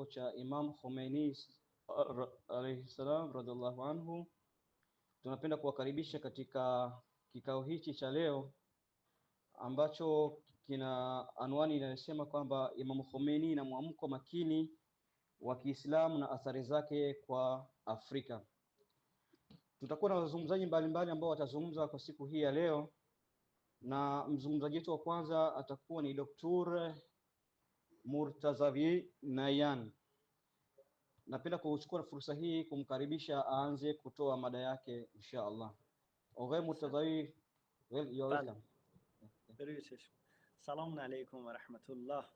kifo cha Imam Khomeini alayhi salam radhiallahu anhu, tunapenda kuwakaribisha katika kikao hichi cha leo ambacho kina anwani inayosema kwamba Imam Khomeini na mwamko makini wa Kiislamu na athari zake kwa Afrika. Tutakuwa na wazungumzaji mbalimbali ambao watazungumza kwa siku hii ya leo, na mzungumzaji wetu wa kwanza atakuwa ni Dr. Murtazawi Nayan. Napenda kuchukua fursa hii kumkaribisha aanze kutoa mada yake insha Allah. Oghe Murtazawi, you're welcome. Very good. Assalamu alaikum wa rahmatullah.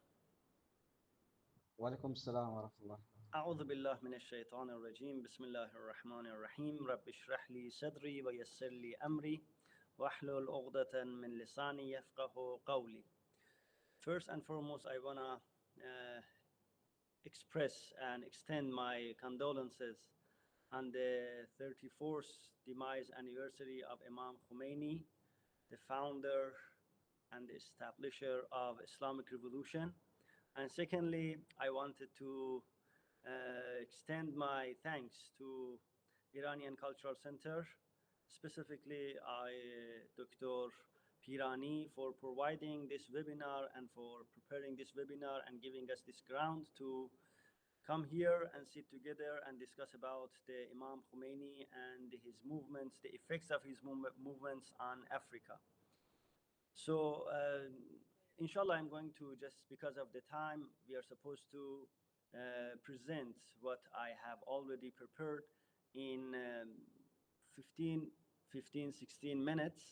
Wa alaikum assalam wa rahmatullah. أعوذ بالله من الشيطان الرجيم بسم الله الرحمن الرحيم رب اشرح لي صدري ويسر لي أمري واحلل عقدة من لساني يفقه قولي. First and foremost, I want to express and extend my condolences on the 34th demise anniversary of Imam Khomeini, the founder and the establisher of Islamic revolution. And secondly, I wanted to extend my thanks to Iranian Cultural Center, specifically Dr. Pirani, for providing this webinar and for preparing this webinar and giving us this ground to come here and sit together and discuss about the Imam Khomeini and his movements, the effects of his movements on Africa. So inshallah, I'm going to, just because of the time, we are supposed to present what I have already prepared in 16 minutes.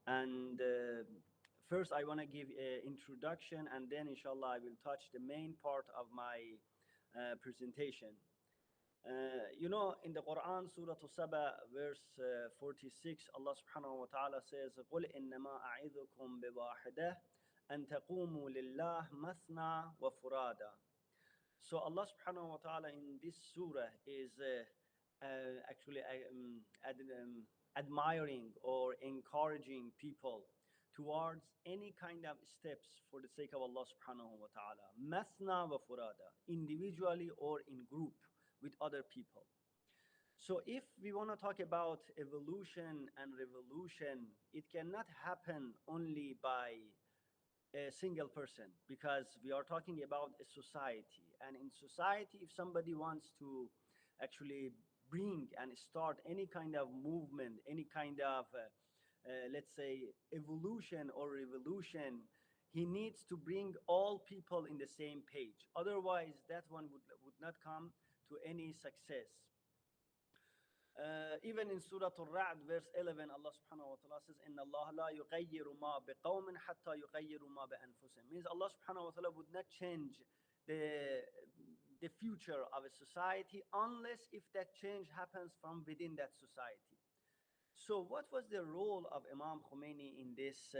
And first I want to give an introduction, and then inshallah I will touch the main part of my presentation. You know, in the Quran, Surah Saba, verse 46, Allah subhanahu wa ta'ala says, قُلْ إِنَّمَا أَعِذُكُمْ بِوَاحِدَةٍ أَن تَقُومُوا لِلَّهِ مَثْنَى وَفُرَادًا. So Allah subhanahu wa ta'ala in this surah is actually admiring or encouraging people towards any kind of steps for the sake of Allah subhanahu wa ta'ala. Mathna wa furada, individually or in group with other people. So if we want to talk about evolution and revolution, it cannot happen only by a single person, because we are talking about a society. And in society, if somebody wants to actually bring and start any kind of movement, any kind of let's say evolution or revolution, he needs to bring all people in the same page. Otherwise that one would not come to any success. Even in Surah Al-Ra'd, verse 11, Allah subhanahu wa ta'ala says, إِنَّ اللَّهَ لَا يُغَيِّرُ مَا بِقَوْمٍ حَتَّى يُغَيِّرُ مَا بِأَنفُسِهِمْ. Means Allah subhanahu wa ta'ala would not change the future of a society unless if that change happens from within that society. So what was the role of Imam Khomeini in this,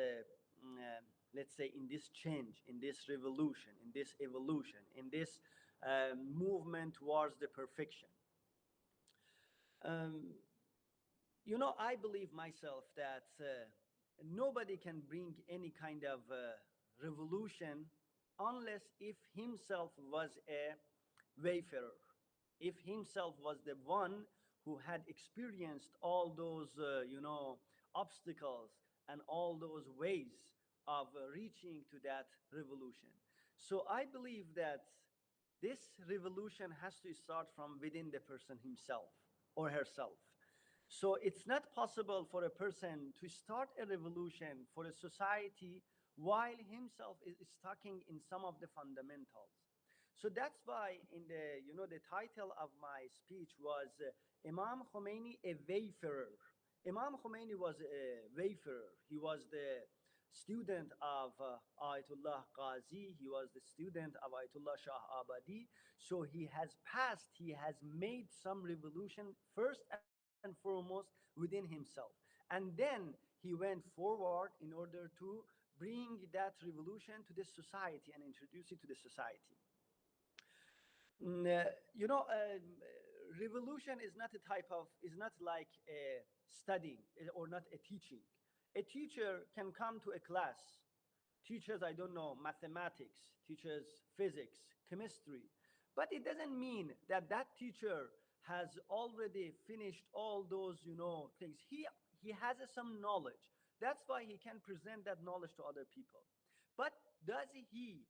let's say, in this change, in this revolution, in this evolution, in this movement towards the perfection? You know, I believe myself that nobody can bring any kind of revolution unless if himself was a wayfarer, if himself was the one who had experienced all those, you know, obstacles and all those ways of reaching to that revolution. So I believe that this revolution has to start from within the person himself or herself. So it's not possible for a person to start a revolution for a society while himself is stuck in some of the fundamentals. So that's why in the, you know, the title of my speech was Imam Khomeini, a wayfarer. Imam Khomeini was a wayfarer. He was the student of Ayatollah Qazi. He was the student of Ayatollah Shah Abadi. So he has passed, he has made some revolution first and foremost within himself. And then he went forward in order to bring that revolution to the society and introduce it to the society. You know, revolution is not a type of, is not like a studying or not a teaching. A teacher can come to a class, teaches, I don't know, mathematics, teaches physics, chemistry, But it doesn't mean that that teacher has already finished all those, things. He has some knowledge. That's why he can present that knowledge to other people. But does he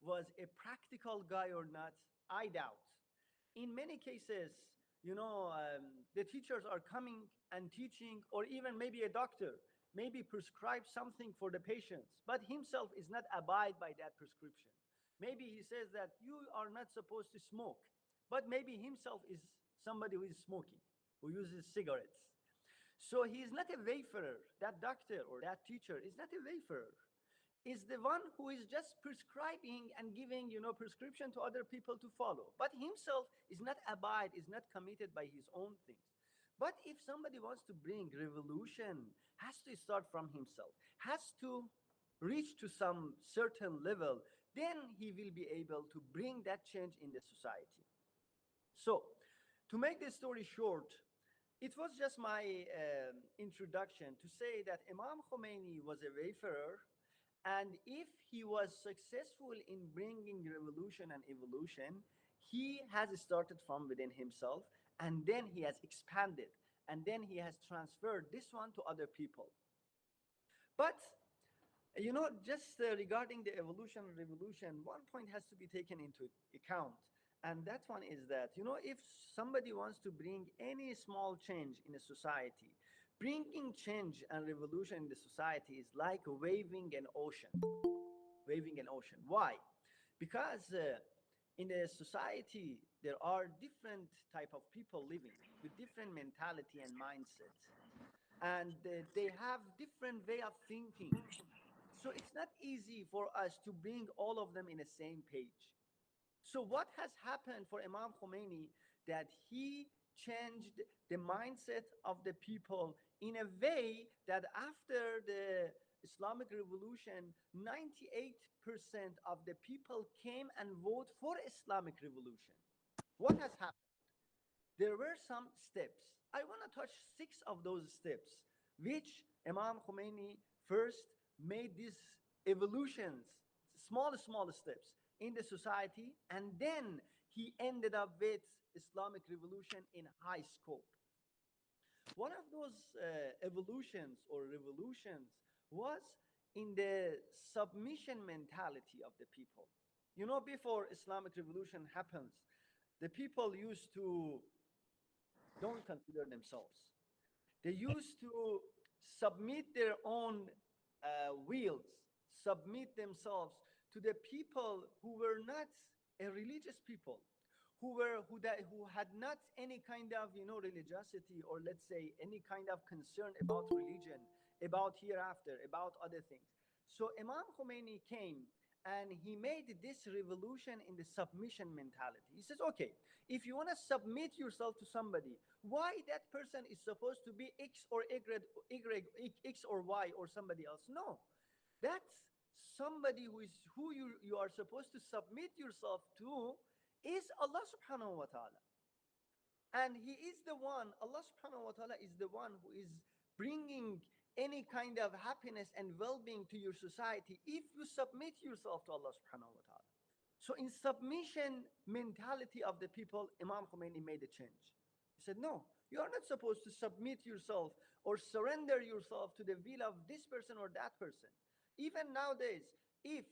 was a practical guy or not? I doubt. In many cases, the teachers are coming and teaching, or even maybe a doctor, maybe prescribe something for the patients, but himself is not abide by that prescription. Maybe he says that you are not supposed to smoke, but maybe himself is somebody who is smoking, who uses cigarettes. So he is not a wayfarer. That doctor or that teacher is not a wayfarer. Is the one who is just prescribing and giving, prescription to other people to follow. But himself is not abide, is not committed by his own things. But if somebody wants to bring revolution, has to start from himself, has to reach to some certain level, then he will be able to bring that change in the society. So, to make this story short, it was just my introduction to say that Imam Khomeini was a wayfarer, and if he was successful in bringing revolution and evolution, he has started from within himself, and then he has expanded, and then he has transferred this one to other people. But just regarding the evolution and revolution, one point has to be taken into account. And that one is that, if somebody wants to bring any small change in a society, bringing change and revolution in the society is like waving an ocean. Waving an ocean. Why? Because in a society, there are different type of people living with different mentality and mindset. And they have different way of thinking. So it's not easy for us to bring all of them in the same page. So what has happened for Imam Khomeini, that he changed the mindset of the people in a way that after the Islamic Revolution, 98% of the people came and voted for Islamic Revolution. What has happened? There were some steps. I want to touch 6 of those steps, which Imam Khomeini first made these evolutions, small steps in the society, and then he ended up with Islamic revolution in high scope. One of those evolutions or revolutions was in the submission mentality of the people. Before Islamic revolution happens, the people used to don't consider themselves. They used to submit their own wills, submit themselves to the people who were not a religious people, who had not any kind of religiosity, or let's say any kind of concern about religion, about hereafter, about other things. So Imam Khomeini came and he made this revolution in the submission mentality. He says, okay, if you want to submit yourself to somebody, why that person is supposed to be X or Y, X or Y or somebody else? No, that's somebody who you are supposed to submit yourself to is Allah subhanahu wa ta'ala. And he is the one, Allah subhanahu wa ta'ala is the one who is bringing any kind of happiness and well-being to your society if you submit yourself to Allah subhanahu wa ta'ala. So in submission mentality of the people, Imam Khomeini made a change. He said, no, you are not supposed to submit yourself or surrender yourself to the will of this person or that person. Even nowadays, if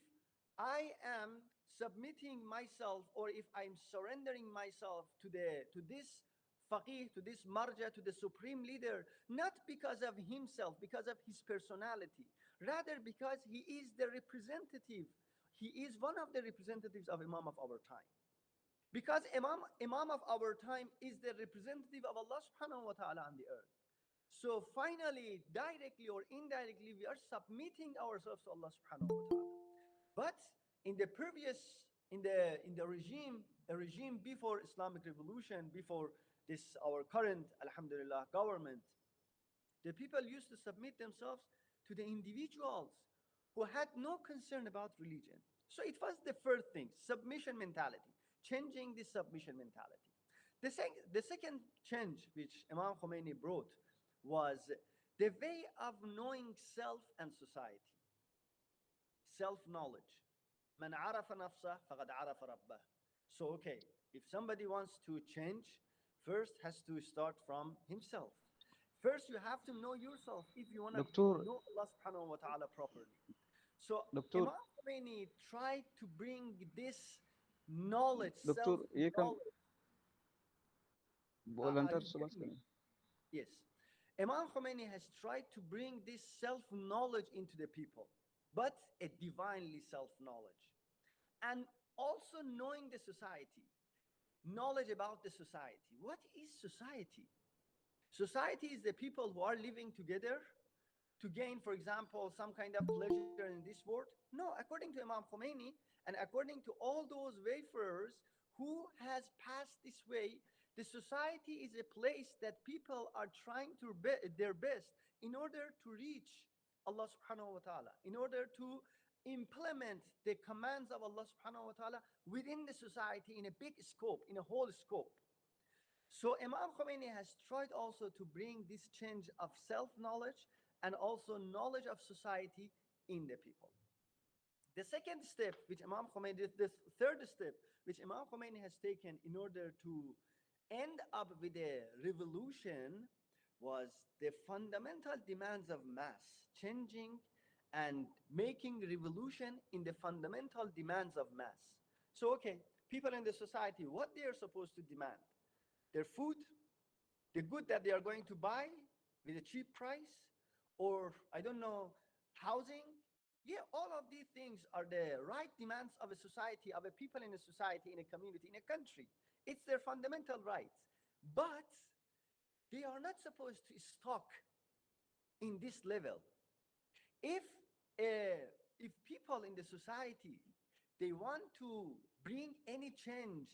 I am submitting myself, or if I'm surrendering myself to this faqih, to this marja, to the supreme leader, not because of himself, because of his personality, rather because he is the representative. He is one of the representatives of Imam of our time. Because Imam of our time is the representative of Allah subhanahu wa ta'ala on the earth. So finally, directly or indirectly, we are submitting ourselves to Allah subhanahu wa ta'ala. But in the previous, in the regime, a regime before Islamic revolution, before this our current, alhamdulillah, government, the people used to submit themselves to the individuals who had no concern about religion. So it was the first thing, submission mentality, changing the submission mentality. The second change which Imam Khomeini brought was the way of knowing self and society. Self-knowledge. Man arafa nafsah faqad arafa rabbah. So, okay, if somebody wants to change, first has to start from himself. First, you have to know yourself if you want to دكتور know Allah subhanahu wa ta'ala properly. So, دكتور Imam Khomeini tried to bring this knowledge, self دكتور يكم knowledge. Are volunteer you سباس getting me? كمان. Yes. Imam Khomeini has tried to bring this self knowledge into the people, but a divinely self knowledge. And also knowing the society, knowledge about the society. What is society? Society is the people who are living together to gain, for example, some kind of pleasure in this world. No, according to Imam Khomeini and according to all those wayfarers who has passed this way, the society is a place that people are trying to be their best in order to reach Allah subhanahu wa ta'ala, in order to implement the commands of Allah subhanahu wa ta'ala within the society in a big scope, in a whole scope. So Imam Khomeini has tried also to bring this change of self-knowledge and also knowledge of society in the people. The second step, which Imam Khomeini, the third step, which Imam Khomeini has taken in order to end up with a revolution was the fundamental demands of mass, changing and making revolution in the fundamental demands of mass. So, okay, people in the society, what they are supposed to demand? Their food, the good that they are going to buy with a cheap price, or I don't know, housing. Yeah, all of these things are the right demands of a society, of a people in a society, in a community, in a country. It's their fundamental rights. But they are not supposed to stock in this level. If if people in the society they want to bring any change,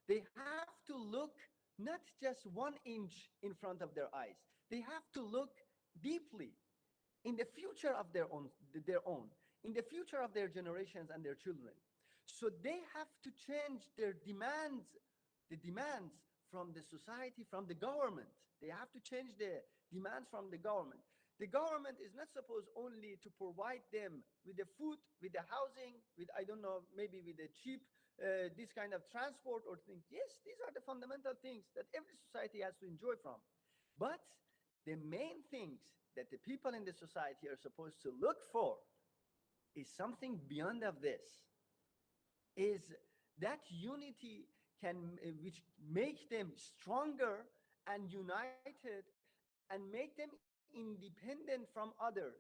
they have to look not just 1 inch in front of their eyes. They have to look deeply in the future of their own, in the future of their generations and their children. So they have to change their demands, the demands from the society, from the government. They have to change the demands from the government. The government is not supposed only to provide them with the food, with the housing, with, I don't know, maybe with the cheap, this kind of transport or things. Yes, these are the fundamental things that every society has to enjoy from. But the main things that the people in the society are supposed to look for is something beyond of this, is that unity can which make them stronger and united and make them independent from others.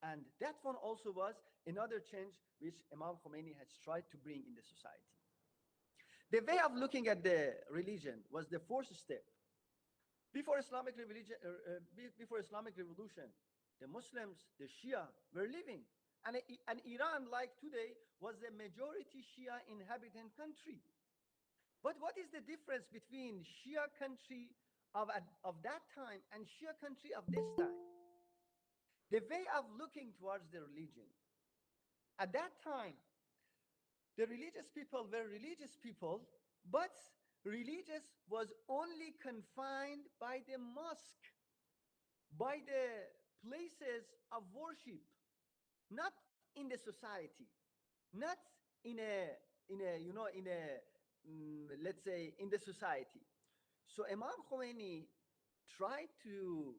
And that one also was another change which Imam Khomeini has tried to bring in the society. The way of looking at the religion was the fourth step. Before Islamic religion, before Islamic revolution, the Muslims, the Shia, were living, and Iran, like today, was a majority Shia inhabitant country. But what is the difference between Shia country of that time and Shia country of this time? The way of looking towards the religion. At that time, the religious people were religious people, but religious was only confined by the mosque, by the places of worship, not in the society, not in a let's say in the society. So Imam Khomeini tried to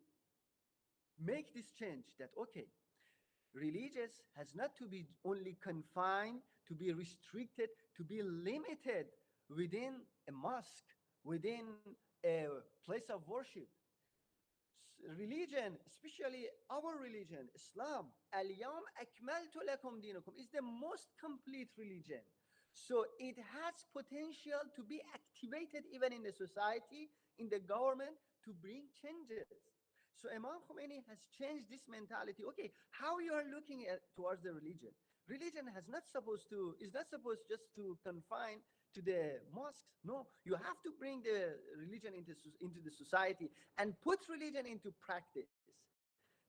make this change that okay, religious has not to be only confined, to be restricted, to be limited within a mosque, within a place of worship. Religion, especially our religion, Islam, Al-Yawm Akmaltu Lakum Dinakum, is the most complete religion. So it has potential to be activated even in the society, in the government, to bring changes. So Imam Khomeini has changed this mentality. Okay, how you are looking at towards the religion? Religion is not supposed just to confine to the mosques. No, you have to bring the religion into the society and put religion into practice.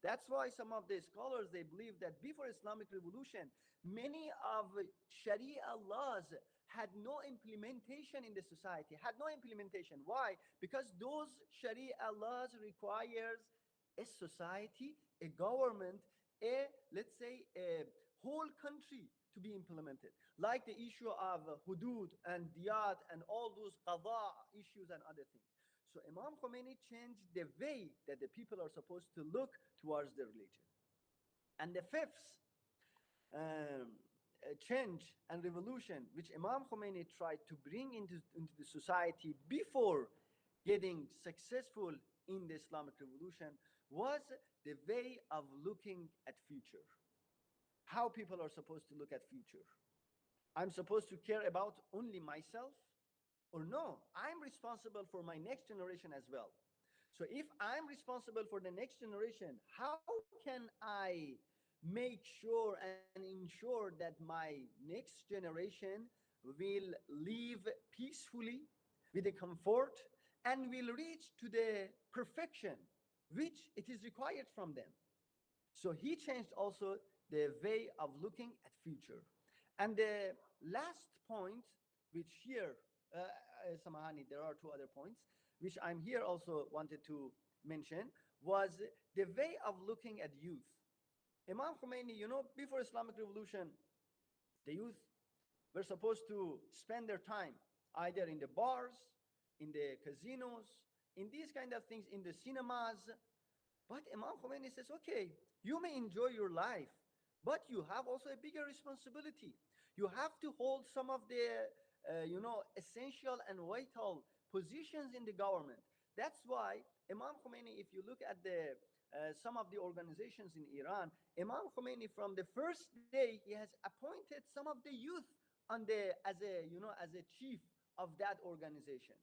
That's why some of the scholars, they believe that before Islamic revolution, many of Sharia laws had no implementation in the society, had no implementation. Why? Because those Sharia laws requires a society, a government, let's say a whole country to be implemented, like the issue of hudud and diyat and all those qada issues and other things. So Imam Khomeini changed the way that the people are supposed to look towards the religion. And the fifth change and revolution which Imam Khomeini tried to bring into the society before getting successful in the Islamic revolution was the way of looking at future. How people are supposed to look at future. I'm supposed to care about only myself, or no, I'm responsible for my next generation as well. So if I'm responsible for the next generation, how can I make sure and ensure that my next generation will live peacefully with the comfort and will reach to the perfection which it is required from them? So he changed also the way of looking at future. And the last point, which here, Samahani, there are two other points, which I'm here also wanted to mention, was the way of looking at youth. Imam Khomeini, before Islamic revolution, the youth were supposed to spend their time either in the bars, in the casinos, in these kind of things, in the cinemas. But Imam Khomeini says, okay, you may enjoy your life, but you have also a bigger responsibility. You have to hold some of the, essential and vital positions in the government. That's why Imam Khomeini, if you look at the some of the organizations in Iran, Imam Khomeini, from the first day, he has appointed some of the youth on the as a chief of that organization.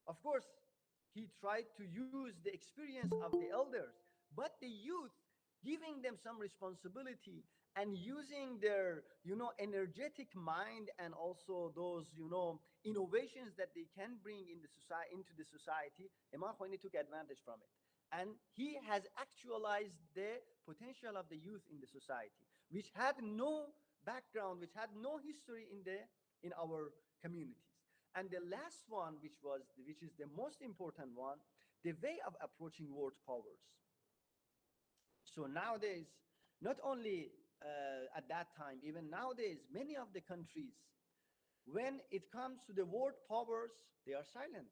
Of course, he tried to use the experience of the elders, but the youth, giving them some responsibility and using their, energetic mind and also those, innovations that they can bring in the society, into the society, Imam Khomeini took advantage from it. And he has actualized the potential of the youth in the society, which had no background, which had no history in our communities. And the last one, which is the most important one, the way of approaching world powers. So nowadays, not only at that time, even nowadays, many of the countries, when it comes to the world powers, they are silent.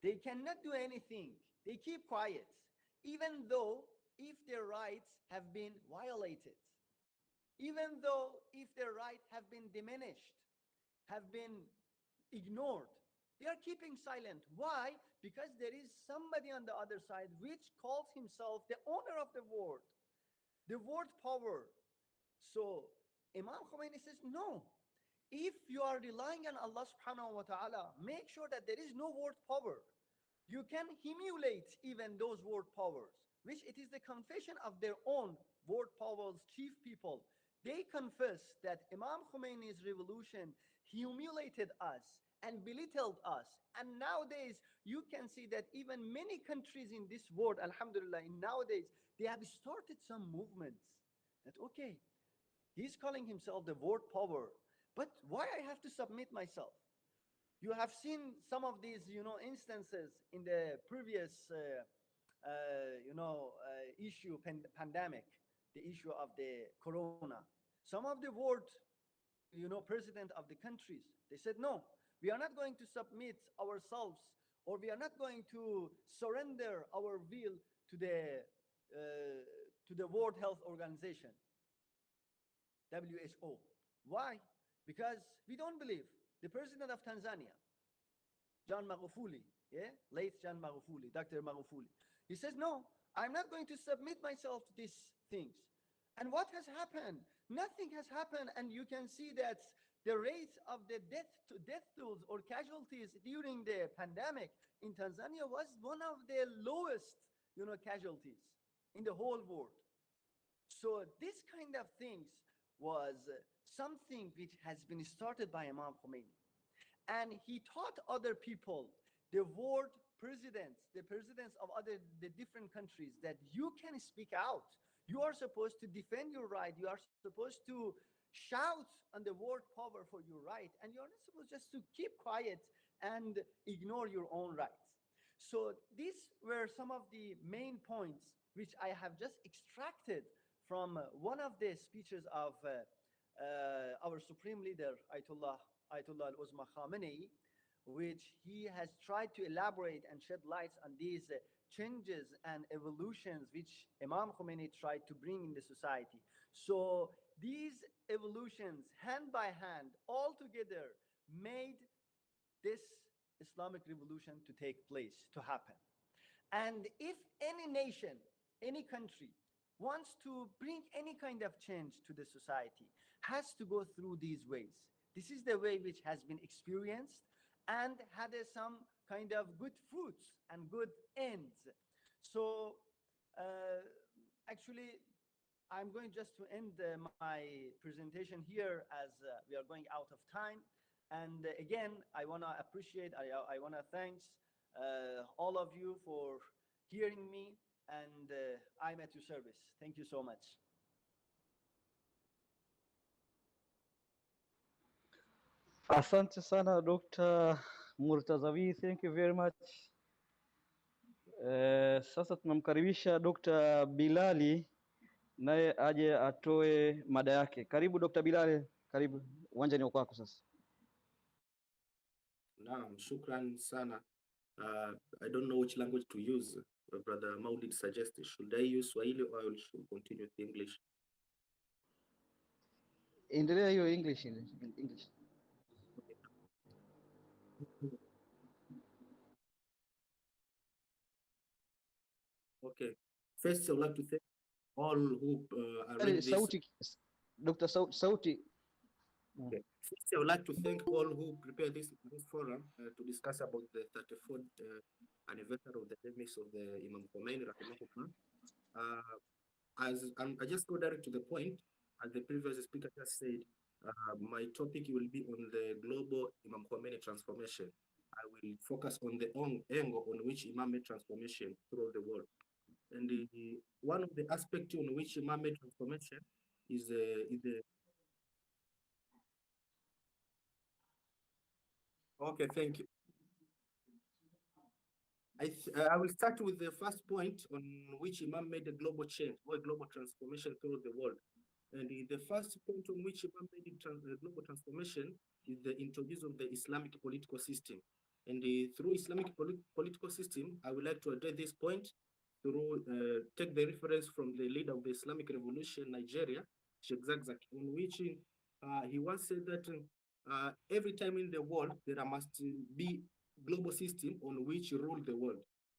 They cannot do anything. They keep quiet, even though if their rights have been violated, even though if their rights have been diminished, have been ignored, they are keeping silent. Why? Because there is somebody on the other side which calls himself the owner of the world power. So Imam Khomeini says, no, if you are relying on Allah subhanahu wa ta'ala, make sure that there is no world power. You can emulate even those world powers, which it is the confession of their own world powers, chief people. They confess that Imam Khomeini's revolution humiliated us and belittled us. And nowadays, you can see that even many countries in this world, alhamdulillah, nowadays, they have started some movements that, okay, he's calling himself the world power, but why I have to submit myself? You have seen some of these, instances in the previous, issue, pandemic, the issue of the corona. Some of the world, president of the countries, they said, no, we are not going to submit ourselves, or we are not going to surrender our will to the World Health Organization, WHO. Why? Because we don't believe. The president of Tanzania, John Magufuli, late John Magufuli, Dr. Magufuli, he says, no, I'm not going to submit myself to these things. And what has happened? Nothing has happened. And you can see that the rate of the death tolls or casualties during the pandemic in Tanzania was one of the lowest, casualties in the whole world. So this kind of things was something which has been started by Imam Khomeini. And he taught other people, the world presidents, the presidents of the different countries, that you can speak out. You are supposed to defend your right. You are supposed to shout on the world power for your right. And you're not supposed just to keep quiet and ignore your own rights. So these were some of the main points which I have just extracted from one of the speeches of our supreme leader, Ayatollah al-Uzma Khamenei, which he has tried to elaborate and shed lights on these changes and evolutions which Imam Khomeini tried to bring in the society. So these evolutions, hand by hand, all together, made this Islamic revolution to take place, to happen. And if any nation, any country wants to bring any kind of change to the society, has to go through these ways. This is the way which has been experienced and had some kind of good fruits and good ends. So uh, actually, I'm going just to end my presentation here as we are going out of time. And again, I want to appreciate, I want to thanks all of you for hearing me, and I'm at your service. Thank you so much. Asante sana Dr. Murtazawi, thank you very much. Sasa tunamkaribisha Dr. Bilali naye aje atoe mada yake. Karibu Dr. Bilali, karibu. Uwanja ni kwako sasa. Naam, shukran sana. I don't know which language to use. Brother Maulid suggested, should I use Swahili or I should continue with English? Endelea hiyo English. Okay. First, I would like to thank all who arranged this. Sauti, Dr. Sauti. Okay. First, I would like to thank all who prepared this forum to discuss about the 34th anniversary of the demise of the Imam Khomeini. I just go direct to the point. As the previous speaker just said, my topic will be on the global Imam Khomeini transformation. I will focus on the angle on which Imam made transformation throughout the world. And one of the aspects on which Imam made transformation is the okay, thank you. I will start with the first point on which Imam made a global change or a global transformation throughout the world. And the first point on which Imam made a global transformation is the introduction of the Islamic political system. And through Islamic political system, I would like to address this point through take the reference from the leader of the Islamic Revolution, Nigeria, Sheikh Zakzaki, on which he once said that every time in the world there must be global system on which rule the world.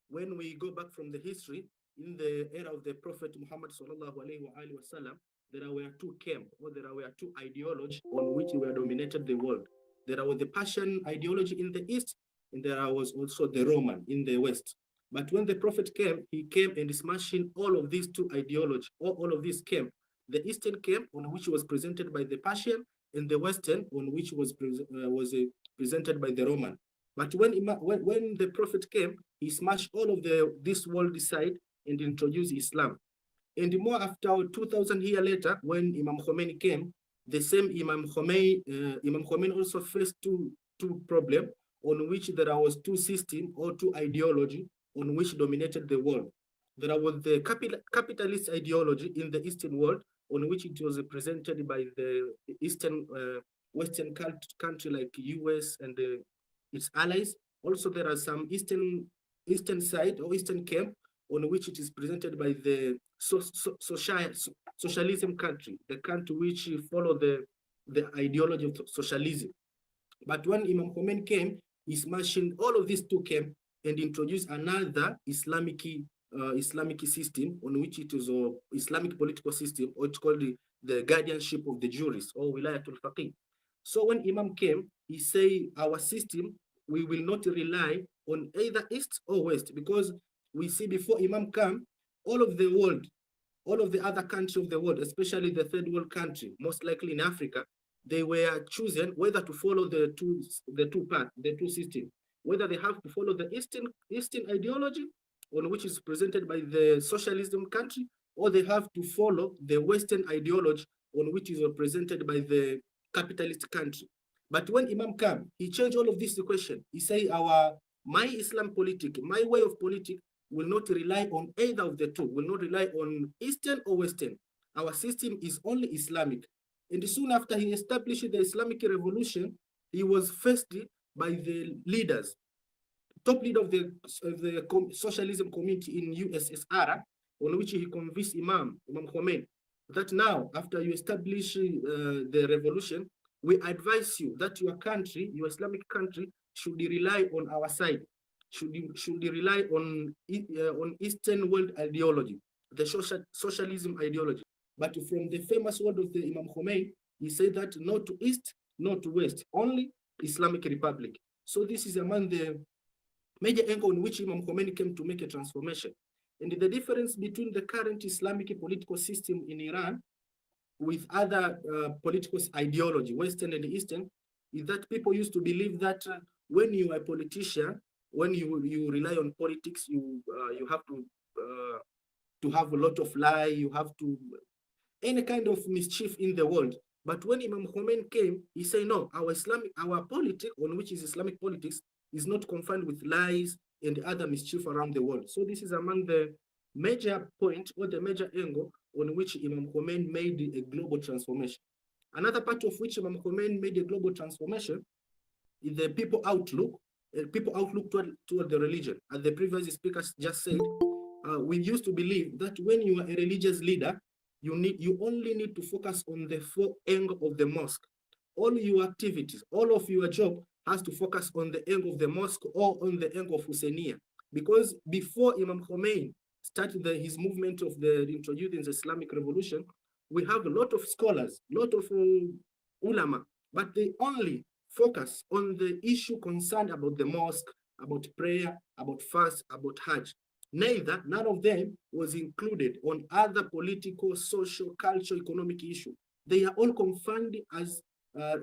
When we go back from the history, in the era of the Prophet Muhammad sallallahu alaihi wasallam, there were two camps, or there were two ideologies on which were dominated the world. There was the Persian ideology in the east, and there was also the Roman in the west. But when the Prophet came, he came and smashing all of these two ideologies, all of these camp. The eastern camp, on which was presented by the Persian, and the western, on which was presented by the Roman. But when the Prophet came, he smashed all of this world side and introduced Islam. And more after 2,000 years later, when Imam Khomeini came, the same Imam Khomeini also faced two problems on which there was two systems or two ideology on which dominated the world. There was the capitalist ideology in the Eastern world, on which it was presented by the Eastern Western country like US and its allies. Also, there are some Eastern side or Eastern camp on which it is presented by the socialism country, the country which follow the ideology of socialism. But when Imam Khomeini came, he smashed all of these two camps and introduced another Islamic system on which it is an Islamic political system, or it's called the guardianship of the jurists, or wilayatul faqih. So when Imam came, he said, our system, we will not rely on either east or west, because we see before Imam came, all of the world, all of the other countries of the world, especially the third world country, most likely in Africa, they were choosing whether to follow the two systems, whether they have to follow the Eastern ideology, on which is presented by the socialism country, or they have to follow the Western ideology, on which is presented by the capitalist country. But when Imam came, he changed all of this equation. He said, my Islam politic, my way of politics will not rely on either of the two, will not rely on Eastern or Western. Our system is only Islamic. And soon after he established the Islamic revolution, he was faced by the leaders, top leader of the socialism community in USSR, on which he convinced Imam Khomeini, that now, after you establish the revolution, we advise you that your country, your Islamic country, should rely on our side, should rely on Eastern world ideology, the socialism ideology. But from the famous word of the Imam Khomeini, he said that not to East, not to West, only Islamic Republic. So this is among the major angle in which Imam Khomeini came to make a transformation. And the difference between the current Islamic political system in Iran with other political ideology, Western and Eastern, is that people used to believe that when you are a politician, when you rely on politics, you have to have a lot of lie, you have to any kind of mischief in the world. But when Imam Khomeini came, he said, no, our politics, on which is Islamic politics, is not confined with lies and other mischief around the world. So this is among the major point or the major angle on which Imam Khomeini made a global transformation. Another part of which Imam Khomeini made a global transformation is the people outlook toward the religion. As the previous speakers just said, we used to believe that when you are a religious leader, you only need to focus on the four angle of the mosque. All your activities, all of your job has to focus on the angle of the mosque or on the angle of Husseiniya. Because before Imam Khomeini started his movement of the introducing the Islamic revolution, we have a lot of scholars, a lot of ulama, but they only focus on the issue concerned about the mosque, about prayer, about fast, about Hajj. None of them was included on other political, social, cultural, economic issues. They are all confined as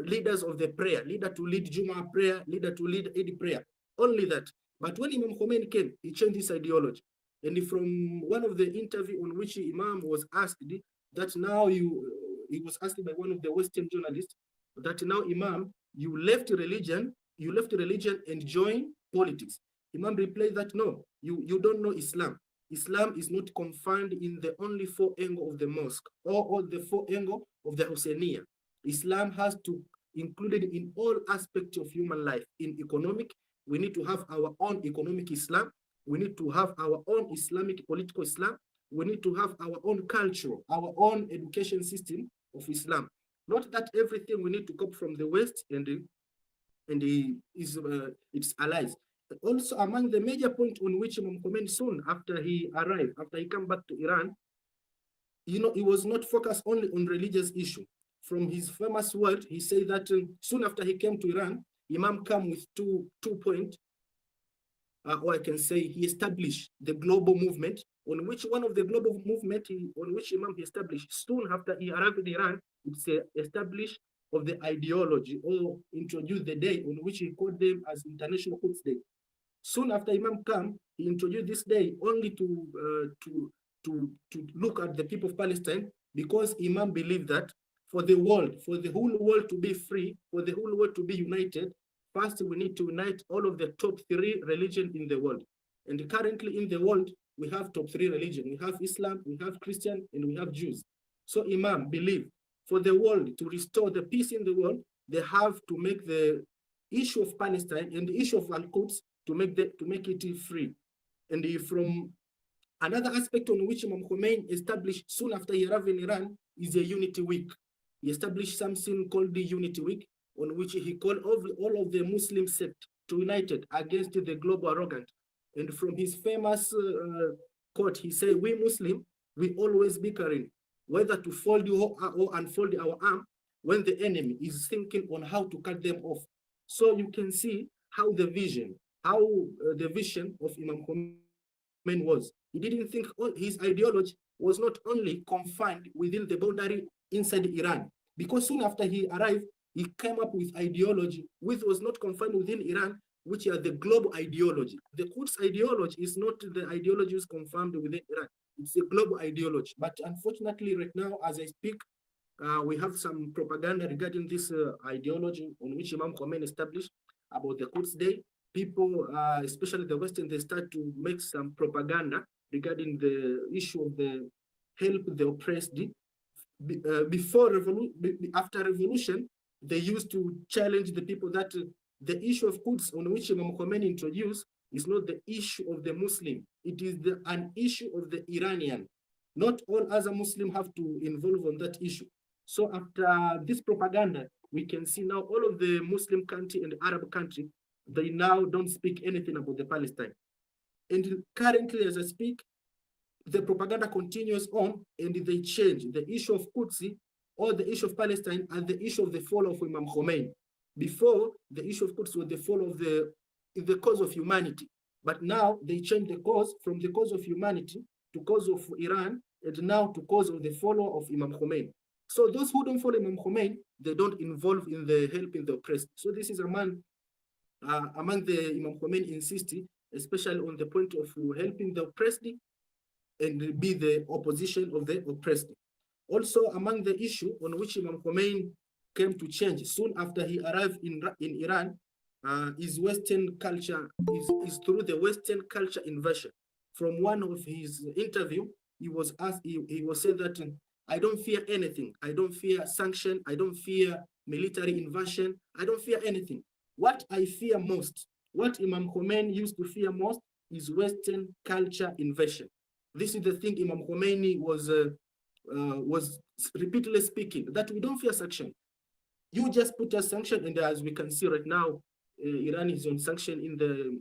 leaders of the prayer, leader to lead Juma prayer, leader to lead Eid prayer, only that. But when Imam Khomeini came, he changed his ideology. And from one of the interview on which Imam was asked that now he was asked by one of the Western journalists that now Imam, you left religion and joined politics. Imam replied that no, you don't know Islam. Islam is not confined in the only four angle of the mosque or the four angle of the Husseiniya. Islam has to include it in all aspects of human life. In economic, we need to have our own economic Islam. We need to have our own Islamic political Islam. We need to have our own culture, our own education system of Islam. Not that everything we need to copy from the West and its allies. Also, among the major points on which Imam Khomeini soon after he arrived, after he came back to Iran, he was not focused only on religious issue. From his famous word, he said that soon after he came to Iran, Imam came with two points, or I can say he established the global movement, on which one of the global movement on which Imam he established soon after he arrived in Iran, it's established of the ideology or introduced the day on which he called them as International Quds Day. Soon after Imam came, he introduced this day only to look at the people of Palestine, because Imam believed that for the whole world to be free, for the whole world to be united, first we need to unite all of the top 3 religions in the world. And currently in the world, we have top 3 religions. We have Islam, we have Christian, and we have Jews. So Imam believed for the world to restore the peace in the world, they have to make the issue of Palestine and the issue of Al-Quds to make it free. And from another aspect on which Imam Khomeini established soon after he arrived in Iran is a Unity Week. He established something called the Unity Week, on which he called all of the Muslim sect to unite against the global arrogant. And from his famous quote, he said, "We Muslim, we always bickering whether to fold or unfold our arm when the enemy is thinking on how to cut them off." So you can see how the vision of Imam Khomeini was. He didn't think his ideology was not only confined within the boundary inside Iran, because soon after he arrived, he came up with ideology which was not confined within Iran, which are the global ideology. The Quds ideology is not the ideology is confined within Iran. It's a global ideology. But unfortunately, right now, as I speak, we have some propaganda regarding this ideology on which Imam Khomeini established about the Quds Day. People, especially the Western, they start to make some propaganda regarding the issue of the help the oppressed after revolution, they used to challenge the people that the issue of Quds on which Imam Khomeini introduced is not the issue of the Muslim. It is an issue of the Iranian. Not all other Muslims have to involve on that issue. So after this propaganda, we can see now all of the Muslim country and Arab country, they now don't speak anything about the Palestine. And currently, as I speak, the propaganda continues on and they change the issue of Qudsi or the issue of Palestine and the issue of the fall of Imam Khomeini. Before, the issue of Quds was the fall of the cause of humanity. But now they change the cause from the cause of humanity to cause of Iran and now to cause of the follower of Imam Khomeini. So those who don't follow Imam Khomeini, they don't involve in the helping the oppressed. So this is among the Imam Khomeini insisting, especially on the point of helping the oppressed and be the opposition of the oppressed. Also, among the issue on which Imam Khomeini came to change soon after he arrived in Iran, is Western culture, is through the Western culture invasion. From one of his interview, he was asked, he was said that I don't fear anything. I don't fear sanction. I don't fear military invasion. I don't fear anything. What I fear most, what Imam Khomeini used to fear most is Western culture invasion. This is the thing Imam Khomeini was repeatedly speaking, that we don't fear sanction. You just put a sanction, and as we can see right now, Iran is on sanction in the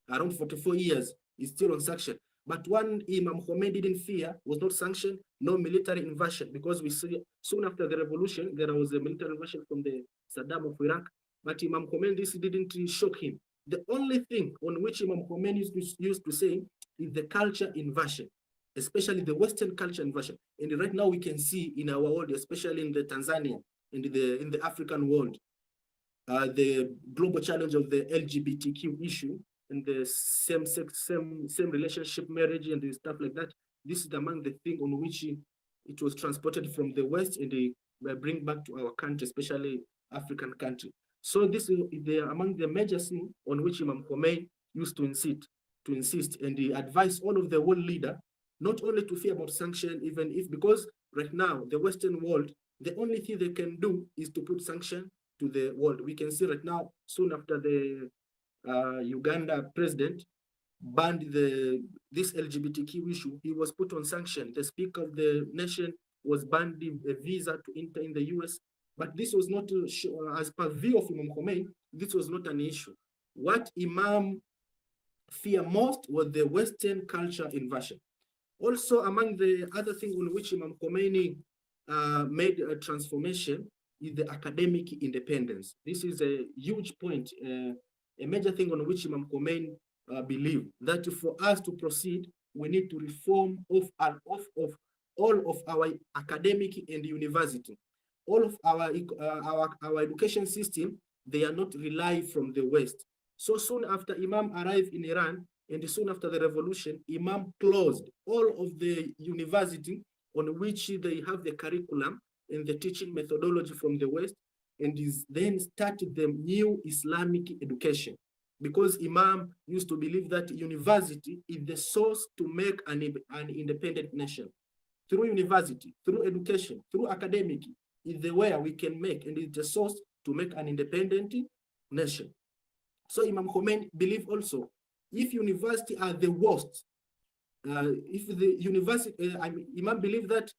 around 44 years, is still on sanction. But one Imam Khomeini didn't fear was not sanction, no military invasion, because we see soon after the revolution, there was a military invasion from the Saddam of Iraq, but Imam Khomeini, this didn't shock him. The only thing on which Imam Khomeini used to say is the culture invasion, especially the Western culture invasion. And right now we can see in our world, especially in the Tanzania, in the African world, the global challenge of the LGBTQ issue and the same relationship marriage and stuff like that. This is among the thing on which it was transported from the West and they bring back to our country, especially African country. So this is among the major things on which Imam Khomeini used to insist, and he advised all of the world leader not only to fear about sanction, even if, because right now the Western world, the only thing they can do is to put sanction to the world. We can see right now, soon after the Uganda president banned this LGBTQ issue, he was put on sanction. The speaker of the nation was banned a visa to enter in the US. But this was not, as per view of Imam Khomeini, this was not an issue. What Imam feared most was the Western culture invasion. Also, among the other things on which Imam Khomeini made a transformation is the academic independence. This is a huge point, a major thing on which Imam Khomeini believed that for us to proceed, we need to reform all of our academic and university. All of our education system, they are not rely from the West. So soon after Imam arrived in Iran, and soon after the revolution, Imam closed all of the university on which they have the curriculum and the teaching methodology from the West, and then started the new Islamic education. Because Imam used to believe that university is the source to make an independent nation. Through university, through education, through academic, is the way we can make, and it's the source to make an independent nation. So Imam Khomeini believed also, if university are the worst, if the university, Imam believed that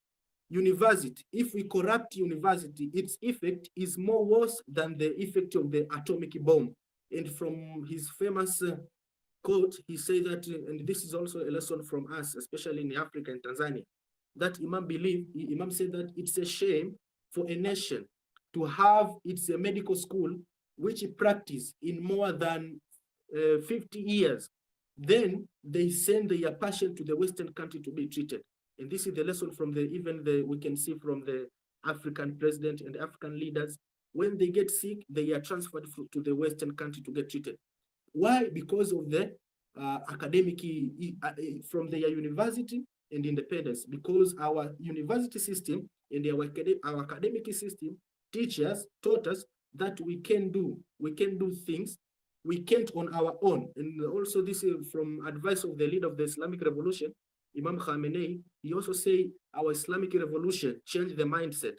university, if we corrupt university, its effect is more worse than the effect of the atomic bomb. And from his famous quote, he said that, and this is also a lesson from us, especially in Africa and Tanzania, that Imam said that it's a shame for a nation to have its medical school which practice in more than 50 years. Then they send their patient to the Western country to be treated. And this is the lesson from we can see from the African president and African leaders. When they get sick, they are transferred to the Western country to get treated. Why? Because of the academic, from their university and independence. Because our university system and our academic system taught us that we can do things we can't on our own. And also this is from advice of the leader of the Islamic revolution, Imam Khomeini, he also said our Islamic revolution changed the mindset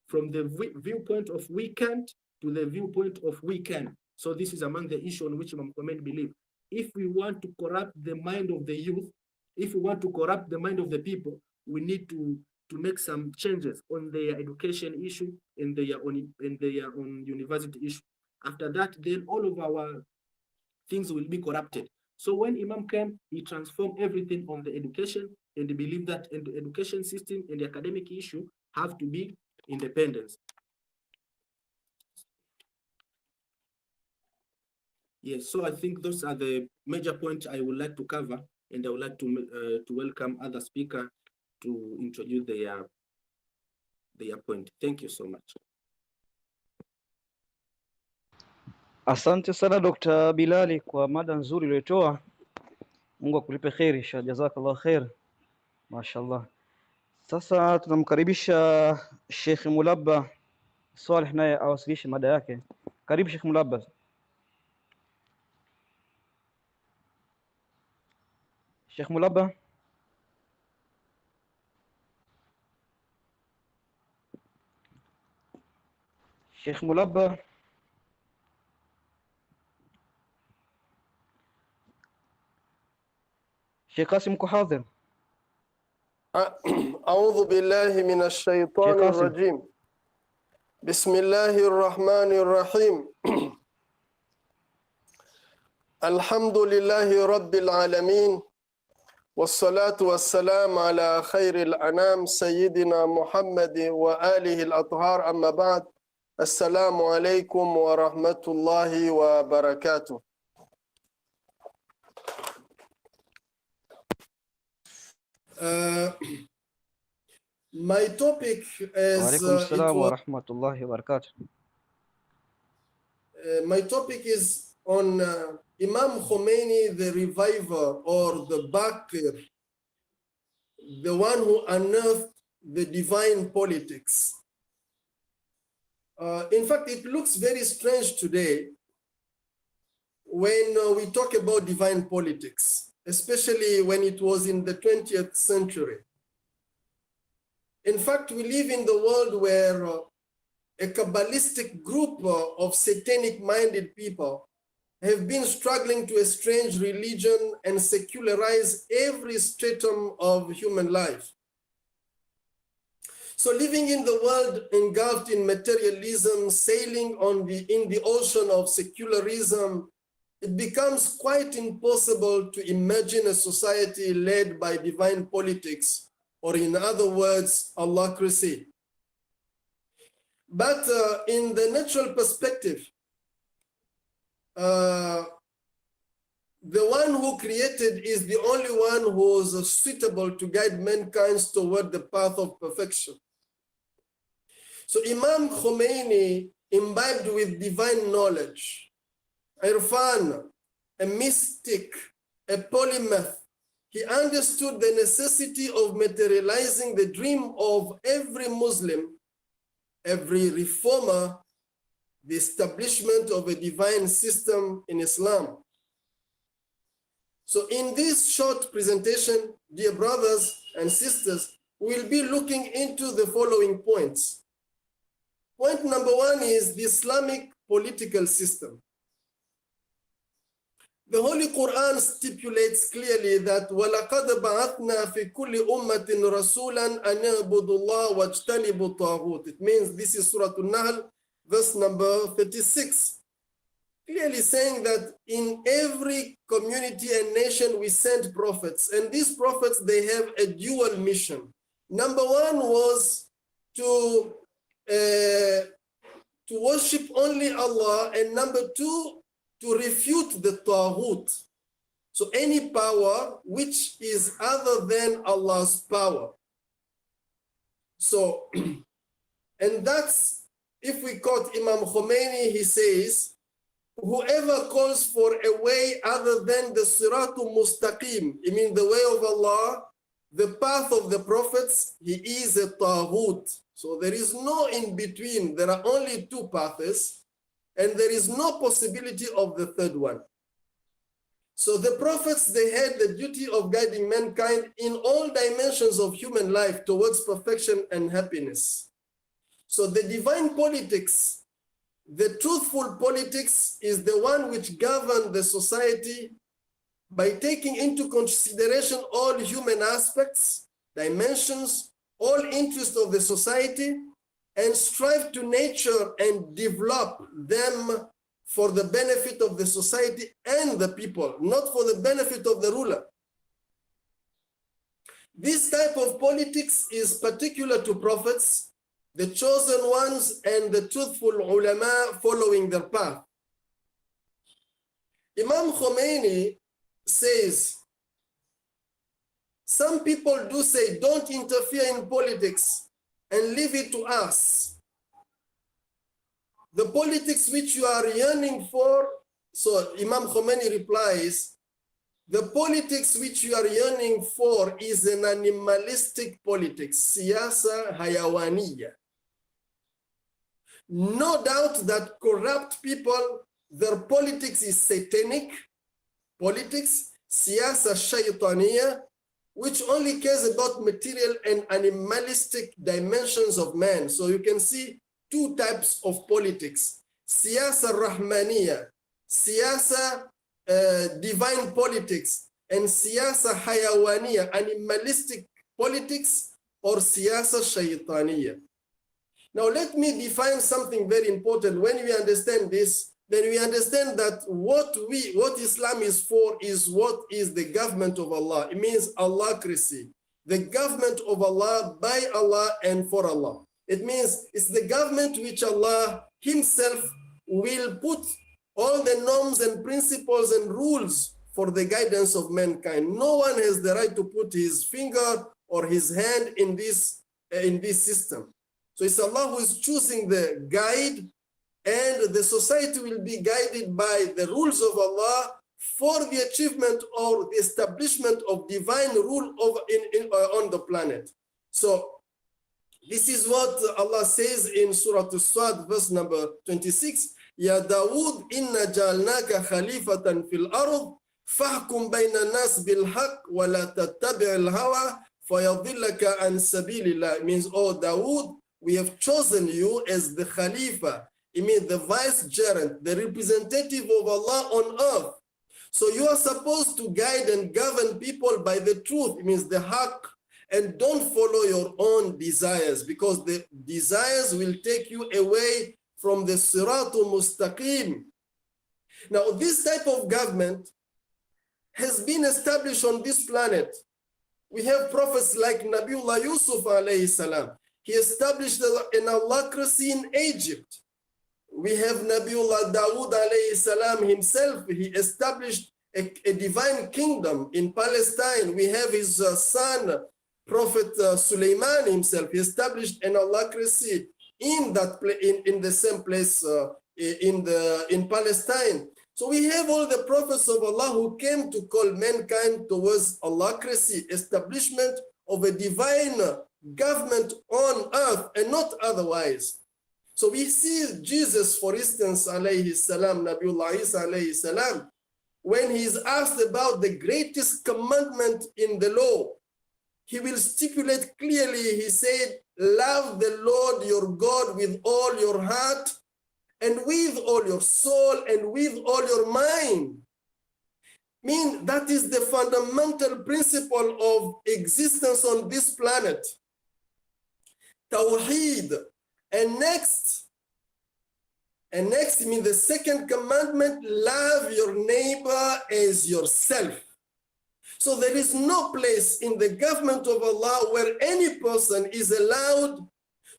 from the viewpoint of we can't to the viewpoint of we can. So this is among the issues on which Imam Khomeini believed. If we want to corrupt the mind of the youth, if we want to corrupt the mind of the people, we need to make some changes on their education issue and their on university issue. After that, then all of our things will be corrupted. So when Imam came, he transformed everything on the education, and he believed that in the education system and the academic issue have to be independent. Yes, so I think those are the major points I would like to cover, and I would like to welcome other speakers to introduce their point. Thank you so much. Asante sana Dr. Bilali kwa mada nzuri uliyotoa. Mungu akulipe kheri, jazakallah khair. Mashaallah. Sasa tunamkaribisha Sheikh Mulabba Saleh naye awasilishe mada yake. Karibu Sheikh Mulabba. Sheikh Mulabba. Sheikh Mulabba. Sheikh Qasim uko hadhir? أعوذ بالله من الشيطان الرجيم. بسم الله الرحمن الرحيم. الحمد لله رب العالمين والصلاة والسلام على خير الأنام سيدنا محمد وآله الأطهار. أما بعد، السلام عليكم ورحمة الله وبركاته. My topic is my topic is on Imam Khomeini, the reviver or the Bakir, the one who unearthed the divine politics. In fact, it looks very strange today when we talk about divine politics, especially when it was in the 20th century. In fact, we live in the world where a Kabbalistic group of satanic-minded people have been struggling to estrange religion and secularize every stratum of human life. So living in the world engulfed in materialism, sailing in the ocean of secularism, it becomes quite impossible to imagine a society led by divine politics, or in other words, Allahcracy. But in the natural perspective, the one who created is the only one who is suitable to guide mankind toward the path of perfection. So Imam Khomeini, imbibed with divine knowledge, Irfan, a mystic, a polymath, he understood the necessity of materializing the dream of every Muslim, every reformer, the establishment of a divine system in Islam. So in this short presentation, dear brothers and sisters, we'll be looking into the following points. Point number one is the Islamic political system. The Holy Quran stipulates clearly that وَلَقَدْ بَعَثْنَا فِي كُلِّ أُمَّةٍ رَسُولًا أَنْ يَعْبُدُوا اللَّهَ وَاجْتَنِبُوا الطَّاغُوتَ. It means this is Surah An-Nahl, verse number 36. Clearly saying that in every community and nation we sent prophets, and these prophets, they have a dual mission. Number one was to worship only Allah, and number two, to refute the Taghut. So any power which is other than Allah's power. So, and that's, if we quote Imam Khomeini, he says, whoever calls for a way other than the Siratul Mustaqim, I mean the way of Allah, the path of the prophets, he is a Taghut. So there is no in between. There are only two paths, and there is no possibility of the third one. So the prophets, they had the duty of guiding mankind in all dimensions of human life towards perfection and happiness. So the divine politics, the truthful politics, is the one which governs the society by taking into consideration all human aspects, dimensions, all interests of the society, and strive to nurture and develop them for the benefit of the society and the people, not for the benefit of the ruler. This type of politics is particular to prophets, the chosen ones, and the truthful ulama following their path. Imam Khomeini says, some people do say, don't interfere in politics and leave it to us. The politics which you are yearning for, so Imam Khomeini replies, the politics which you are yearning for is an animalistic politics, siyasa hayawaniya. No doubt that corrupt people, their politics is satanic politics, siyasa shaytaniya, which only cares about material and animalistic dimensions of man. So you can see two types of politics: siyasa rahmaniya, siyasa divine politics, and siyasa hayawaniya, animalistic politics, or siyasa shaytaniya. Now let me define something very important. When we understand this, then we understand that what Islam is for is what is the government of Allah. It means Allahcracy, the government of Allah, by Allah, and for Allah. It means it's the government which Allah himself will put all the norms and principles and rules for the guidance of mankind. No one has the right to put his finger or his hand in this system. So it's Allah who is choosing the guide, and the society will be guided by the rules of Allah for the achievement or the establishment of divine rule on the planet. So this is what Allah says in Surah As-Sad, verse number 26. Ya Dawood, inna ja'alnaka khalifatan fil ard, fahkum bayna nas bil haqq, wa la tattabi'il hawa, fayadillaka an sabilillah. It means, oh Dawood, we have chosen you as the Khalifa. It means the vicegerent, the representative of Allah on earth. So you are supposed to guide and govern people by the truth. It means the haqq, and don't follow your own desires, because the desires will take you away from the siratul mustaqim. Now, this type of government has been established on this planet. We have prophets like Nabiullah Yusuf alayhi salam. He established an Allahcracy in Egypt. We have Nabiullah Dawood alayhi salam himself. He established a divine kingdom in Palestine. We have his son, Prophet Sulaiman himself. He established an Allahcracy in the same place in Palestine. So we have all the prophets of Allah who came to call mankind towards Allahcracy, establishment of a divine government on earth and not otherwise. So we see Jesus, for instance, alayhi salam, Nabiullah Isa alayhi salam, when he is asked about the greatest commandment in the law, he will stipulate clearly, he said, love the Lord your God with all your heart and with all your soul and with all your mind. Mean that is the fundamental principle of existence on this planet. Tawheed. And next, mean the second commandment, love your neighbor as yourself. So there is no place in the government of Allah where any person is allowed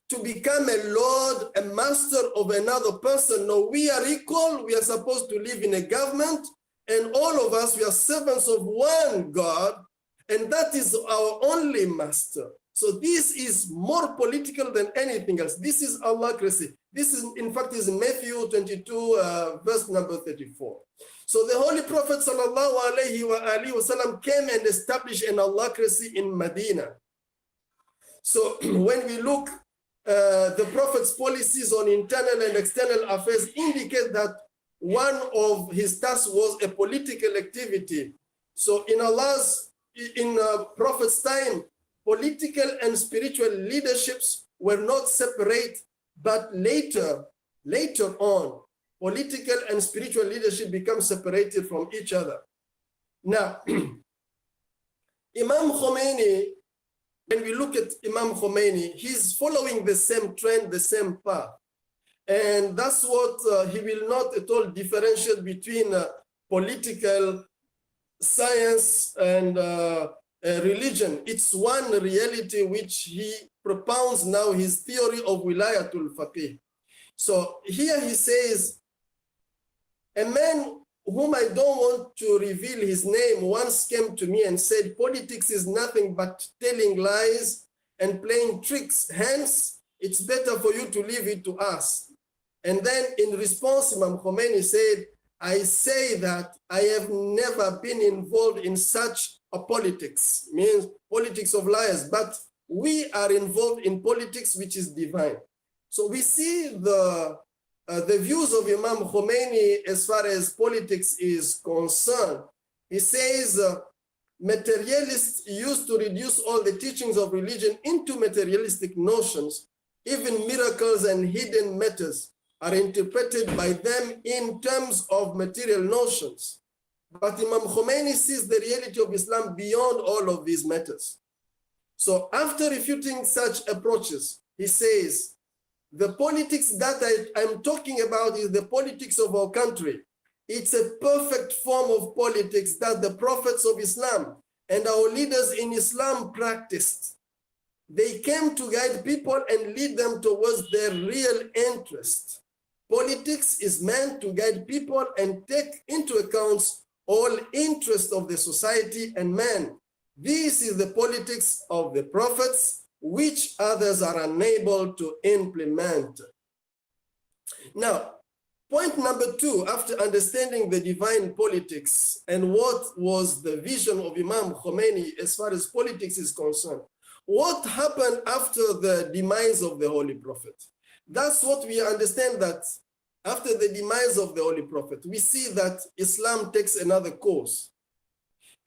to become a lord, a master of another person. No, we are equal. We are supposed to live in a government, and all of us, we are servants of one God, and that is our only master. So this is more political than anything else. This is Allahcracy. This is, in fact, is Matthew 22, verse number 34. So the Holy Prophet sallallahu alaihi wasallam came and established an Allahcracy in Medina. So when we look, the Prophet's policies on internal and external affairs indicate that one of his tasks was a political activity. So in Prophet's time, political and spiritual leaderships were not separate, but later on, political and spiritual leadership become separated from each other. Now, Imam Khomeini, when we look at Imam Khomeini, he's following the same trend, the same path. And that's what he will not at all differentiate between political science and religion. It's one reality which he propounds now, his theory of wilayatul faqih. So here he says, a man whom I don't want to reveal his name once came to me and said, politics is nothing but telling lies and playing tricks. Hence, it's better for you to leave it to us. And then in response, Imam Khomeini said, I say that I have never been involved in such a politics, means politics of liars, but we are involved in politics which is divine. So we see the views of Imam Khomeini as far as politics is concerned. He says, materialists used to reduce all the teachings of religion into materialistic notions. Even miracles and hidden matters are interpreted by them in terms of material notions. But Imam Khomeini sees the reality of Islam beyond all of these matters. So after refuting such approaches, he says, the politics that I'm talking about is the politics of our country. It's a perfect form of politics that the prophets of Islam and our leaders in Islam practiced. They came to guide people and lead them towards their real interest. Politics is meant to guide people and take into account all interests of the society and man. This is the politics of the prophets, which others are unable to implement. Now, point number 2, after understanding the divine politics and what was the vision of Imam Khomeini as far as politics is concerned, what happened after the demise of the Holy Prophet? That's what we understand, that after the demise of the Holy Prophet, we see that Islam takes another course.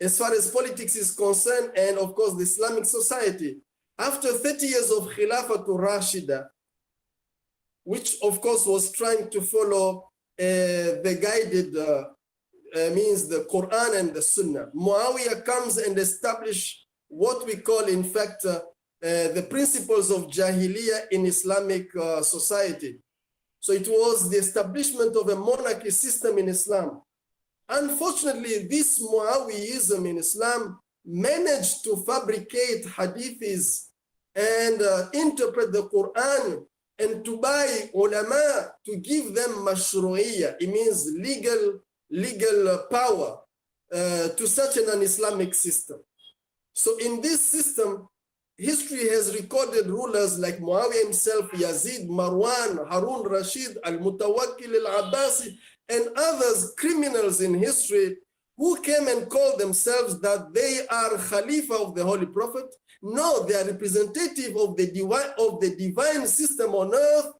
As far as politics is concerned, and of course the Islamic society, after 30 years of Khilafatul Rashida, which of course was trying to follow the guided, means the Quran and the Sunnah, Muawiyah comes and establishes what we call, in fact, the principles of Jahiliyyah in Islamic society. So it was the establishment of a monarchy system in Islam. Unfortunately, this Muawiyism in Islam managed to fabricate hadiths and interpret the Quran and to buy ulama to give them mashru'iyya. It means legal power to such an Islamic system. So in this system, history has recorded rulers like Muawiyah himself, Yazid, Marwan, Harun Rashid, Al-Mutawakkil al-Abbasi, and others, criminals in history, who came and called themselves that they are Khalifa of the Holy Prophet. No, they are representative of the divine system on earth.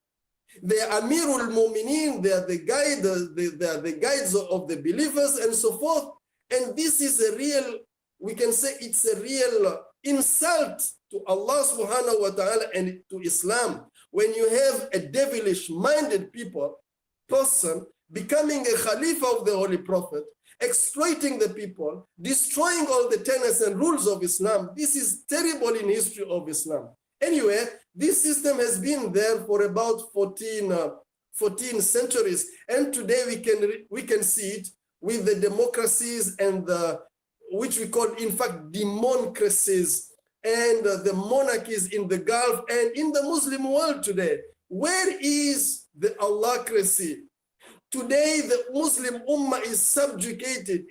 They are Amirul Mu'mineen, they are the guides of the believers and so forth. And this is a real, we can say it's a real insult to Allah subhanahu wa ta'ala and to Islam. When you have a devilish minded person becoming a Khalifa of the Holy Prophet, exploiting the people, destroying all the tenets and rules of Islam. This is terrible in history of Islam. Anyway, this system has been there for about 14 centuries. And today we can see it with the democracies and which we call, in fact, democracies and the monarchies in the Gulf and in the Muslim world today. Where is the Allahcracy? Today, the Muslim Ummah is subjugated,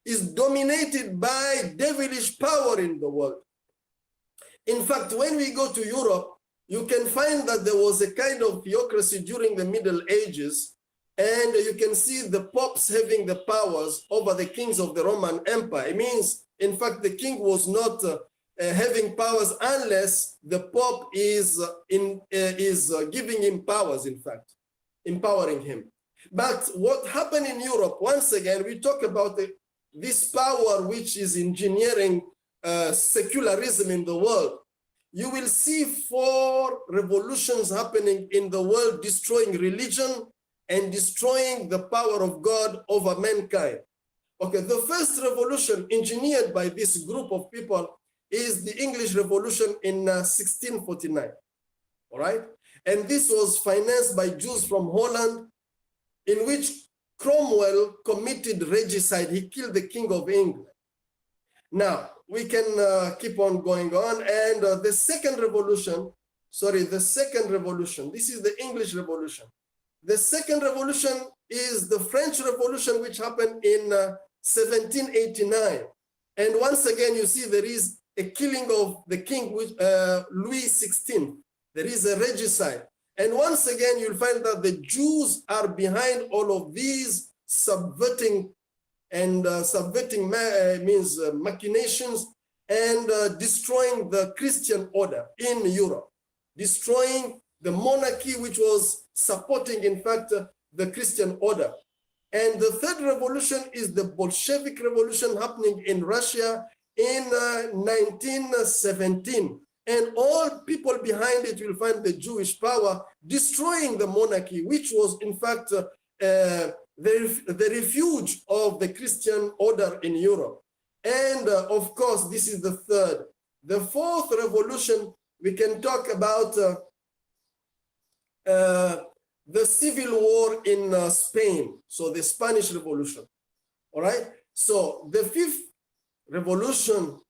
is dominated by devilish power in the world. In fact, when we go to Europe, you can find that there was a kind of theocracy during the Middle Ages, and you can see the popes having the powers over the kings of the Roman Empire. It means, in fact, the king was not having powers unless the pope is giving him powers, in fact, empowering him. But what happened in Europe, once again, we talk about this power which is engineering secularism in the world. You will see 4 revolutions happening in the world, destroying religion and destroying the power of God over mankind. Okay, the first revolution engineered by this group of people is the English Revolution in 1649, all right? And this was financed by Jews from Holland, in which Cromwell committed regicide. He killed the King of England. Now, we can keep on going on. And the second revolution, this is the English Revolution. The second revolution is the French Revolution, which happened in 1789. And once again, you see there is a killing of the king, Louis XVI. There is a regicide. And once again, you'll find that the Jews are behind all of these subverting machinations and destroying the Christian order in Europe, destroying the monarchy, which was supporting, in fact, the Christian order. And the third revolution is the Bolshevik Revolution happening in Russia in 1917. And all people behind it will find the Jewish power destroying the monarchy, which was, in fact, the refuge of the Christian order in Europe. And of course, this is the third. The fourth revolution, we can talk about the civil war in Spain, so the Spanish Revolution. All right. So the fifth revolution,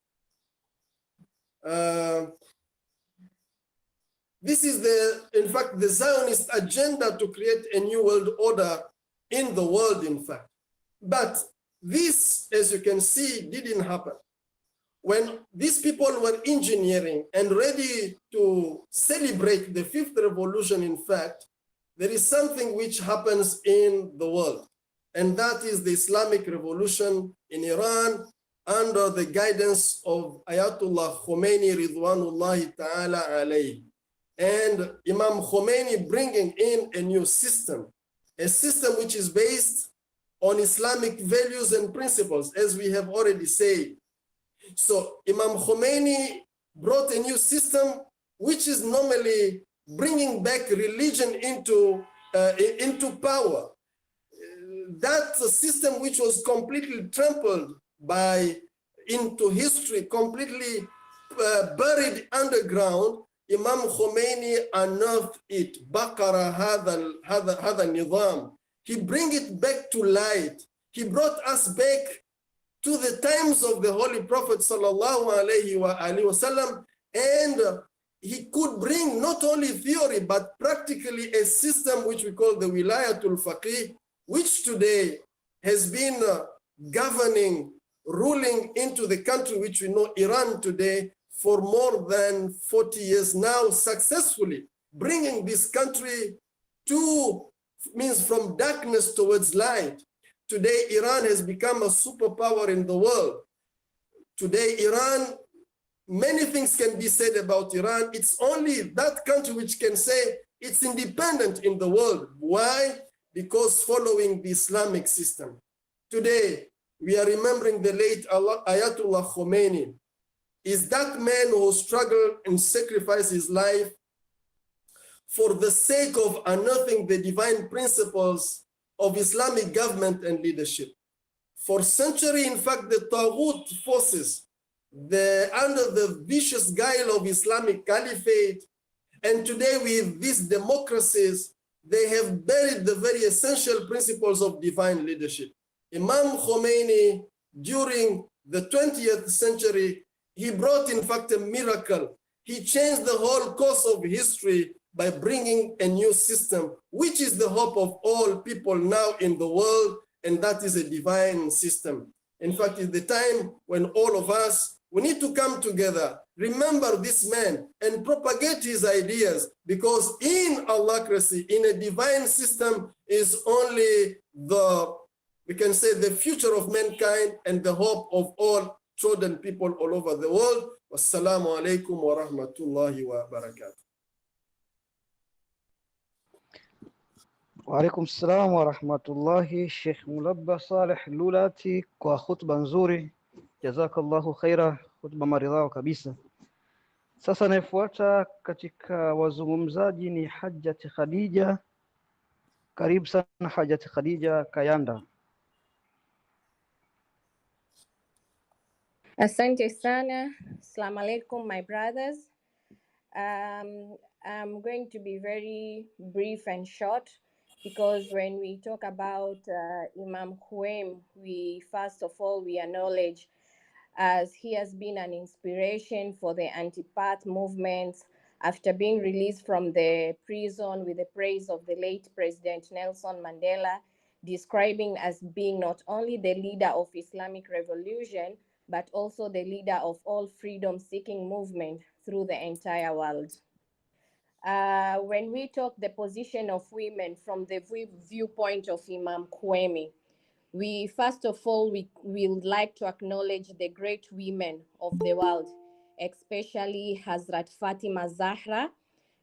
this is in fact, the Zionist agenda to create a new world order in the world, in fact. But this, as you can see, didn't happen. When these people were engineering and ready to celebrate the fifth revolution, in fact, there is something which happens in the world, and that is the Islamic revolution in Iran under the guidance of Ayatollah Khomeini Ridwanullahi Ta'ala alayhi. And Imam Khomeini bringing in a new system, a system which is based on Islamic values and principles, as we have already said. So Imam Khomeini brought a new system which is normally bringing back religion into power. That system which was completely trampled into history, completely buried underground, Imam Khomeini unearthed it. Baqara hadha nizam. He bring it back to light. He brought us back to the times of the Holy Prophet sallallahu alaihi wasallam, and he could bring not only theory but practically a system which we call the Wilayatul Faqih, which today has been ruling into the country which we know, Iran today, for more than 40 years now, successfully bringing this country from darkness towards light. Today, Iran has become a superpower in the world. Today, Iran, many things can be said about Iran. It's only that country which can say it's independent in the world. Why? Because following the Islamic system. Today, we are remembering the late Ayatollah Khomeini. Is that man who struggled and sacrificed his life for the sake of unearthing the divine principles of Islamic government and leadership. For centuries, in fact, the Taghut forces, under the vicious guile of Islamic caliphate, and today with these democracies, they have buried the very essential principles of divine leadership. Imam Khomeini, during the 20th century, he brought, in fact, a miracle. He changed the whole course of history by bringing a new system, which is the hope of all people now in the world, and that is a divine system. In fact, it's the time when all of us, we need to come together, remember this man, and propagate his ideas, because in Allahcracy, in a divine system, is only we can say, the future of mankind and the hope of all children, people all over the world. Wassalamu alaikum wa rahmatullahi wa barakatuh. Waalaikum salam wa rahmatullahi, Sheikh Mulabba Saleh Lulati kwa khutba nzuri, jazakallahu khaira, khutba maridhawa kabisa. Sasa anayefuata katika wazungumzaji ni Hajjati Khadija. Karibu sana Hajjati Khadija Kayanda. Asante sana. Assalamu alaikum, my brothers. I'm going to be very brief and short because when we talk about Imam Khomeini, first of all, we acknowledge as he has been an inspiration for the anti-path movement after being released from the prison with the praise of the late President Nelson Mandela, describing as being not only the leader of Islamic revolution, but also the leader of all freedom-seeking movement through the entire world. When we talk the position of women from the viewpoint of Imam Khomeini, we first of all, we would like to acknowledge the great women of the world, especially Hazrat Fatima Zahra,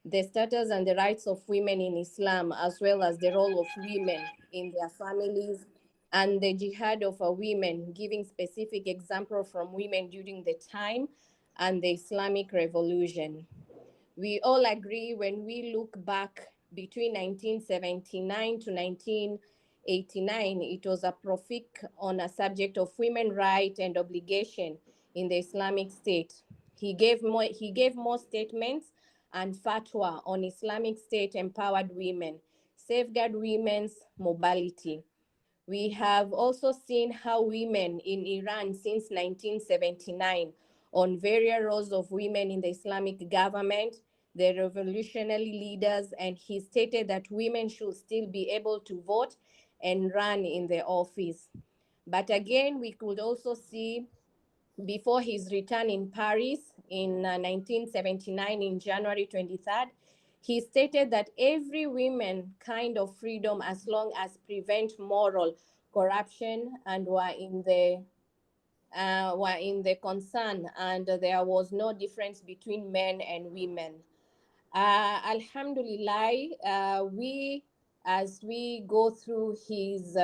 the status and the rights of women in Islam, as well as the role of women in their families, and the jihad of women, giving specific example from women during the time and the Islamic revolution. We all agree when we look back between 1979 to 1989, it was a prolific on a subject of women rights and obligation in the Islamic State. He gave more statements and fatwa on Islamic State empowered women, safeguard women's mobility. We have also seen how women in Iran since 1979 on various roles of women in the Islamic government, the revolutionary leaders, and he stated that women should still be able to vote and run in the office. But again, we could also see before his return in Paris in 1979 in January 23rd, he stated that every woman kind of freedom as long as prevent moral corruption and were in the concern, and there was no difference between men and women. Alhamdulillah, as we go through his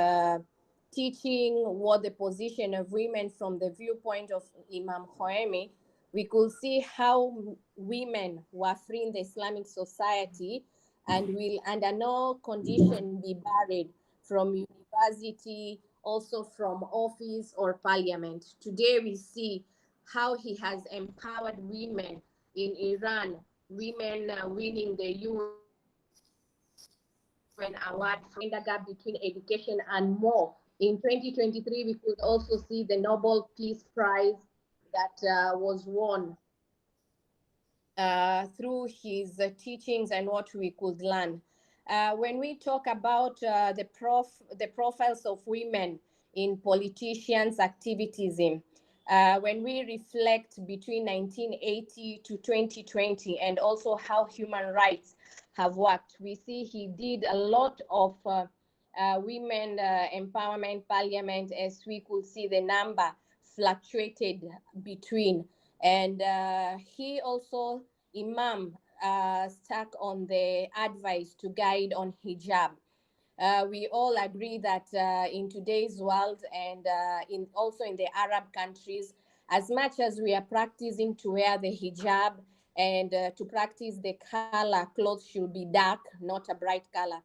teaching what the position of women from the viewpoint of Imam Khomeini, we could see how women were free in the Islamic society and will under no condition be buried from university, also from office or parliament. Today we see how he has empowered women in Iran, women winning the UN award from the gap between education and more. In 2023, we could also see the Nobel Peace Prize that was won through his teachings and what we could learn. When we talk about the profiles of women in politicians' activism, when we reflect between 1980 to 2020 and also how human rights have worked, we see he did a lot of women empowerment parliament, as we could see the number fluctuated between. And he also, Imam, stuck on the advice to guide on hijab. We all agree that in today's world and also in the Arab countries, as much as we are practicing to wear the hijab and to practice the color, clothes should be dark, not a bright color.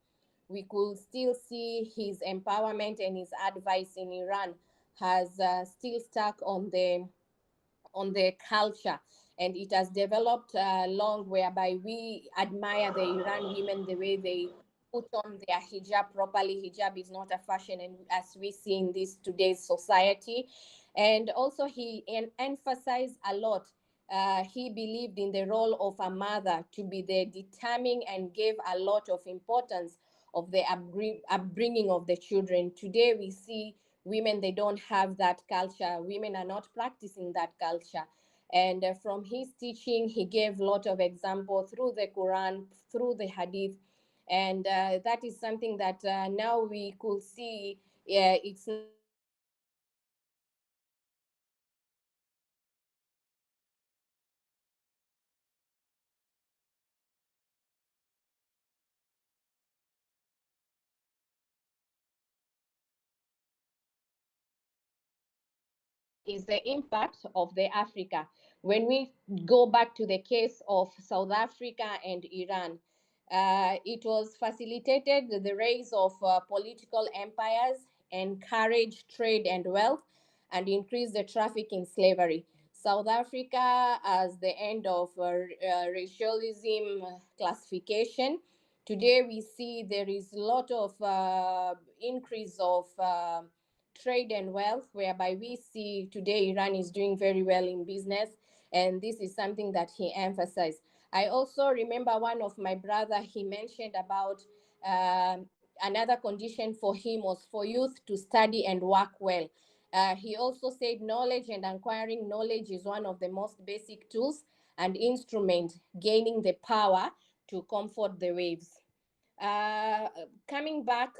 We could still see his empowerment and his advice in Iran has still stuck on the culture, and it has developed long whereby we admire the Iran women the way they put on their hijab properly. Hijab is not a fashion, and as we see in this today's society. And also he emphasized a lot, he believed in the role of a mother to be the determining and gave a lot of importance of the upbringing of the children. Today we see women, they don't have that culture. Women are not practicing that culture. And from his teaching, he gave a lot of example through the Quran, through the Hadith. And that is something that now we could see. It's is the impact of the Africa. When we go back to the case of South Africa and Iran, it was facilitated the rise of political empires, encouraged trade and wealth, and increased the traffic in slavery. South Africa, as the end of racialism classification, today we see there is a lot of increase of trade and wealth, whereby we see today Iran is doing very well in business, and this is something that he emphasized. I also remember one of my brother, he mentioned about another condition for him was for youth to study and work well. He also said knowledge and acquiring knowledge is one of the most basic tools and instrument gaining the power to comfort the waves. Coming back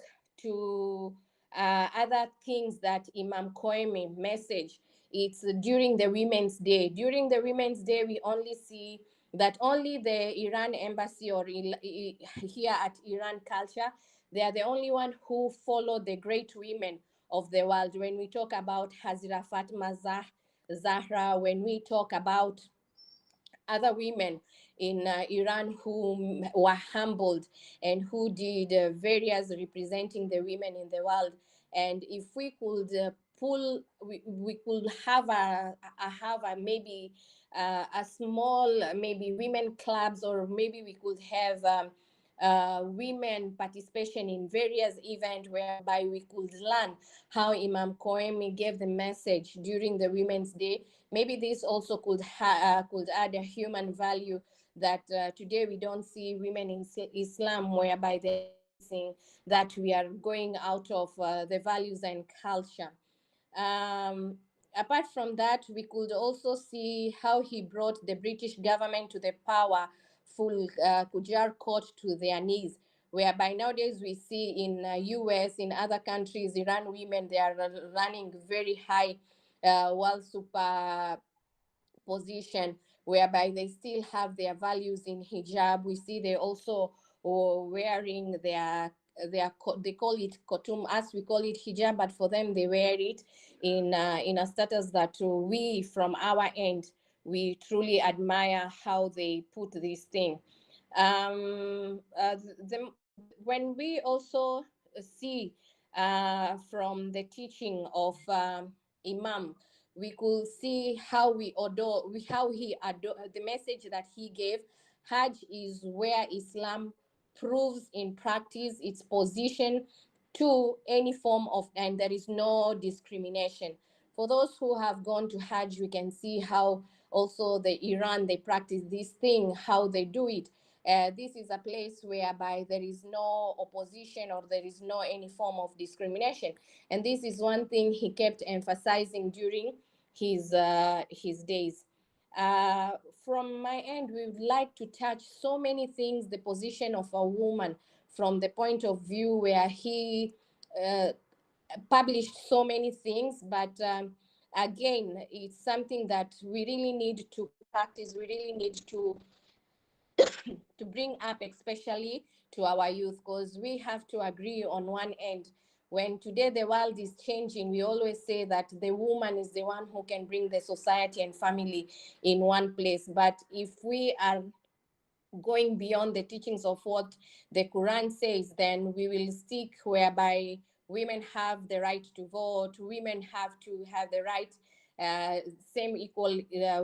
to other things that Imam Khomeini message, it's during the Women's Day. During the Women's Day, we only see that only the Iran embassy or here at Iran Culture, they are the only one who follow the great women of the world. When we talk about Hazira Fatma Zahra, when we talk about other women in Iran who were humbled and who did various representing the women in the world. And if we could we could have a maybe a small maybe women clubs, or maybe we could have women participation in various events whereby we could learn how Imam Khomeini gave the message during the Women's Day. Maybe this also could add a human value that today we don't see women in Islam, whereby they're saying that we are going out of the values and culture. Apart from that, we could also see how he brought the British government to the powerful Qajar court to their knees, whereby nowadays we see in US, in other countries, Iran women, they are running very high world super position, whereby they still have their values in hijab. We see they also wearing they call it kotum, as we call it hijab, but for them they wear it in a status that we from our end we truly admire how they put this thing. When we also see from the teaching of Imam, we could see how he adore the message that he gave. Hajj is where Islam proves in practice its position to any form of, and there is no discrimination. For those who have gone to Hajj, we can see how also the Iran, they practice this thing, how they do it. This is a place whereby there is no opposition or there is no any form of discrimination. And this is one thing he kept emphasizing during his days. From my end, we would like to touch so many things, the position of a woman from the point of view where he published so many things, but again, it's something that we really need to practice, we really need to bring up, especially to our youth, because we have to agree on one end. When today the world is changing, we always say that the woman is the one who can bring the society and family in one place. But if we are going beyond the teachings of what the Quran says, then we will stick whereby women have the right to vote, women have to have the right same equal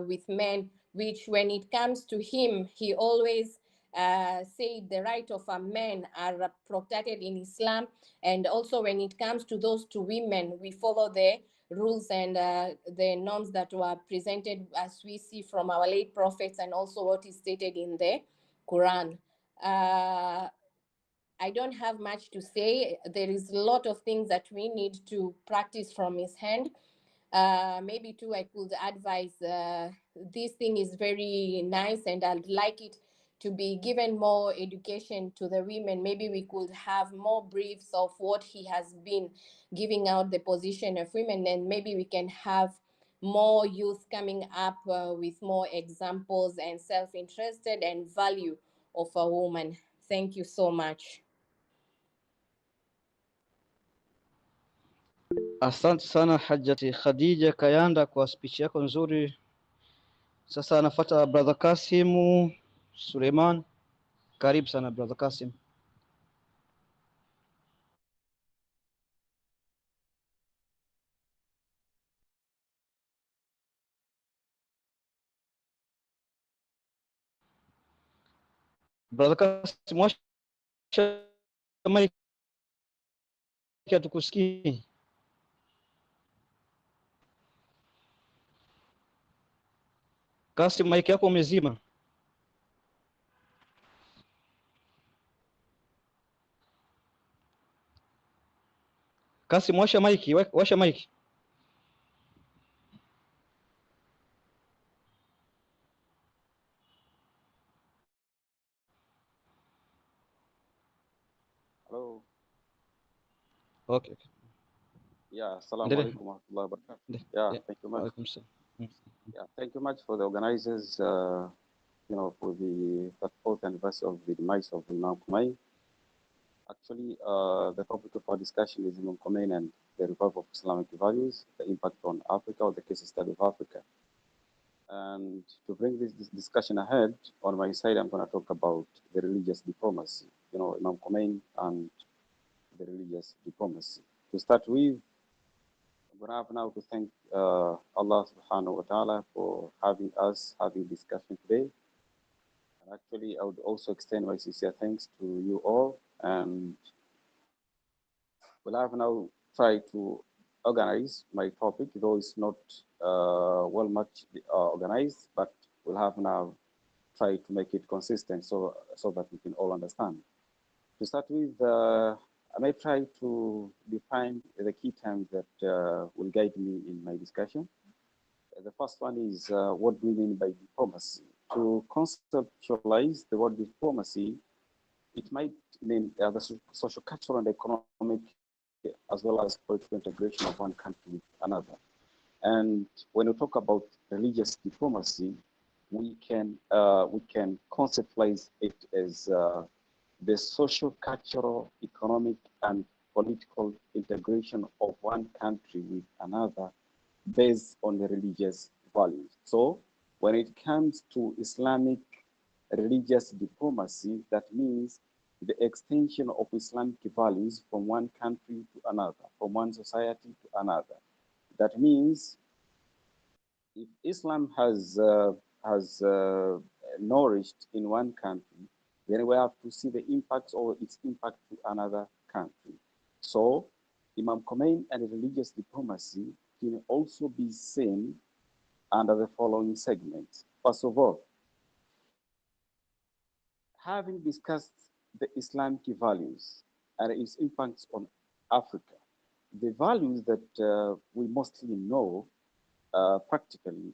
with men, which when it comes to him, he always said the right of a man are protected in Islam. And also when it comes to those two women, we follow the rules and the norms that were presented as we see from our late prophets, and also what is stated in the Quran. I don't have much to say. There is a lot of things that we need to practice from his hand. Maybe too, I could advise this thing is very nice, and I'd like it to be given more education to the women. Maybe we could have more briefs of what he has been giving out, the position of women, and maybe we can have more youth coming up with more examples and self-interested and value of a woman. Thank you so much. Asante sana Hajjati Khadija Kayanda kwa speech yako nzuri. Sasa anafuata brother Kasimu Suleiman. Karibu sana brother Kasim. Brother Kasim, washa mic, hatukusikii. Kasim, mic yako umezima. Kasim, washa mic, washa mic. Hello. Okay. Yeah, assalamu Endelea. alaikum wa rahmatullahi wa barakatuh. Yeah, thank you much. Waalaikum salam. Yeah, thank you much for the organizers, for the 34th anniversary of the demise of Imam Khomeini. Actually, the topic of our discussion is Imam Khomeini and the revival of Islamic values, the impact on Africa, or the case study of Africa. And to bring this discussion ahead, on my side, I'm going to talk about the religious diplomacy, Imam Khomeini and the religious diplomacy. To start with, I'm going to have now to thank Allah subhanahu wa ta'ala for having this discussion today. And actually, I would also extend my sincere thanks to you all. And we'll have now try to organize my topic, though it's not much organized, but we'll have now try to make it consistent so that we can all understand. To start with, I may try to define the key terms that will guide me in my discussion. The first one is what do we mean by diplomacy? To conceptualize the word diplomacy, it might mean the social, cultural, and economic, as well as political integration of one country with another. And when we talk about religious diplomacy, we can conceptualize it as the social, cultural, economic, and political integration of one country with another based on the religious values. So when it comes to Islamic religious diplomacy, that means the extension of Islamic values from one country to another, from one society to another. That means if Islam has nourished in one country, then we have to see the impacts or its impact to another country. So Imam Khomeini and religious diplomacy can also be seen under the following segments. First of all, having discussed the Islamic values and its impacts on Africa, the values that we mostly know practically,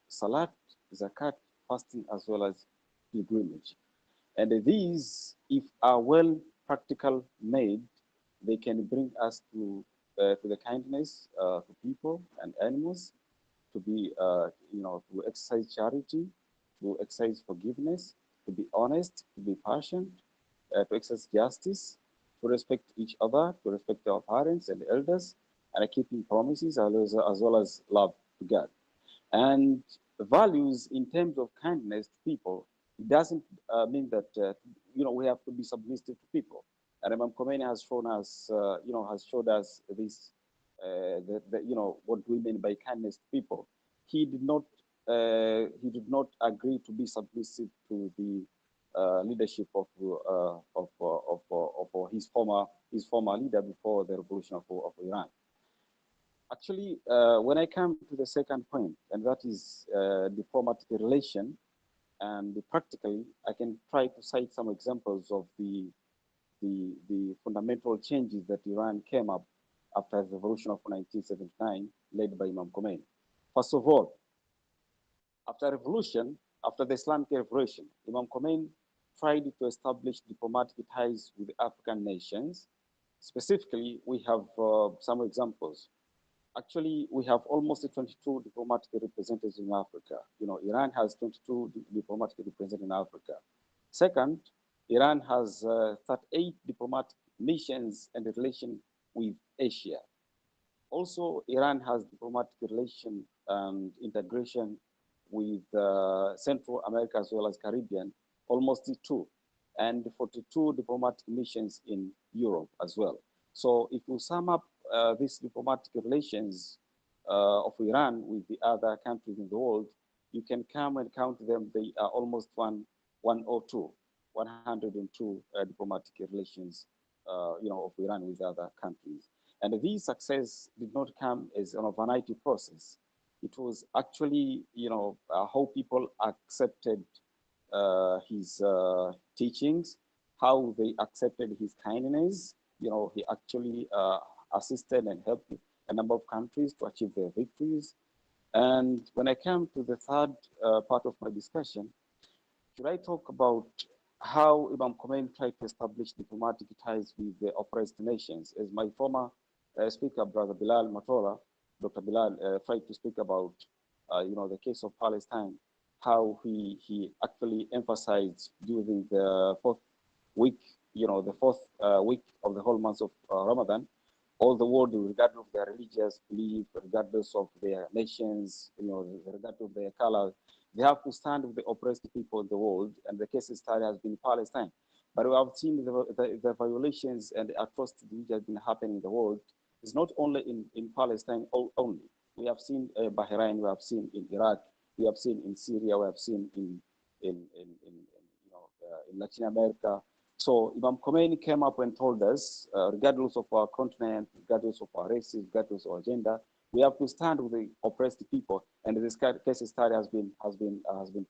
salat, zakat, fasting, as well as pilgrimage. And these, if are well practical made, they can bring us to the kindness to people and animals, to be, to exercise charity, to exercise forgiveness, to be honest, to be patient, to exercise justice, to respect each other, to respect our parents and elders, and keeping promises, as well as love to God. And values in terms of kindness to people, it doesn't mean that we have to be submissive to people. And Imam Khomeini has shown us, has showed us this, what we mean by kindness to people. He did not agree to be submissive to the leadership of his former leader before the revolution of Iran. Actually, when I come to the second point, and that is diplomatic relation, and practically, I can try to cite some examples of the fundamental changes that Iran came up after the revolution of 1979, led by Imam Khomeini. First of all, after the Islamic revolution, Imam Khomeini tried to establish diplomatic ties with African nations. Specifically, we have some examples. Actually, we have almost 22 diplomatic representatives in Africa. Iran has 22 diplomatic representatives in Africa. Second, Iran has 38 diplomatic missions and relations with Asia. Also, Iran has diplomatic relation and integration with Central America as well as Caribbean, almost two, and 42 diplomatic missions in Europe as well. So if you sum up these diplomatic relations of Iran with the other countries in the world, you can come and count them. They are almost 102, 102 diplomatic relations, of Iran with other countries. And this success did not come as an overnight process. It was actually, how people accepted his teachings, how they accepted his kindness. He actually assisted and helped a number of countries to achieve their victories. And when I come to the third part of my discussion, should I talk about how Imam Khomeini tried to establish diplomatic ties with the oppressed nations? As my former speaker, Brother Bilal Matola, Dr. Bilal, tried to speak about, the case of Palestine, how he actually emphasized during the fourth week, week of the whole month of Ramadan, all the world, regardless of their religious belief, regardless of their nations, regardless of their color, they have to stand with the oppressed people in the world, and the case study has been Palestine. But we have seen the violations and the atrocities which have been happening in the world. It's not only in Palestine only. We have seen Bahrain, we have seen in Iraq, we have seen in Syria, we have seen in Latin America. So Imam Khomeini came up and told us, regardless of our continent, regardless of our races, regardless of our gender, we have to stand with the oppressed people, and this case study has been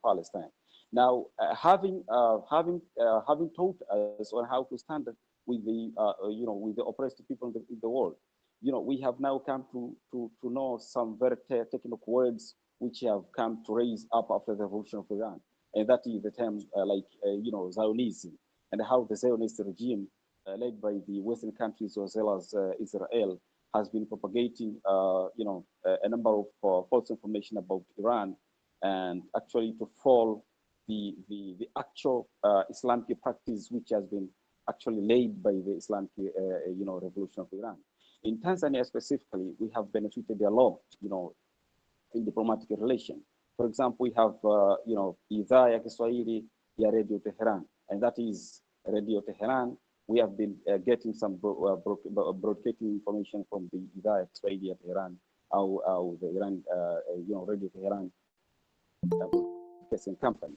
Palestine. Now, having taught us on how to stand with the oppressed people in the world, we have now come to know some very technical words which have come to raise up after the revolution of Iran, and that is the term Zionism, and how the Zionist regime, led by the Western countries as well as Israel, has been propagating, a number of false information about Iran, and actually to fall the actual Islamic practice which has been actually laid by the Islamic, revolution of Iran. In Tanzania specifically, we have benefited a lot, in diplomatic relation. For example, we have, idhaa ya Kiswahili ya Radio Tehran, and that is Radio Tehran. We have been getting some broadcasting information from the idhaa ya Kiswahili ya Tehran, the Iran, Radio Tehran broadcasting company.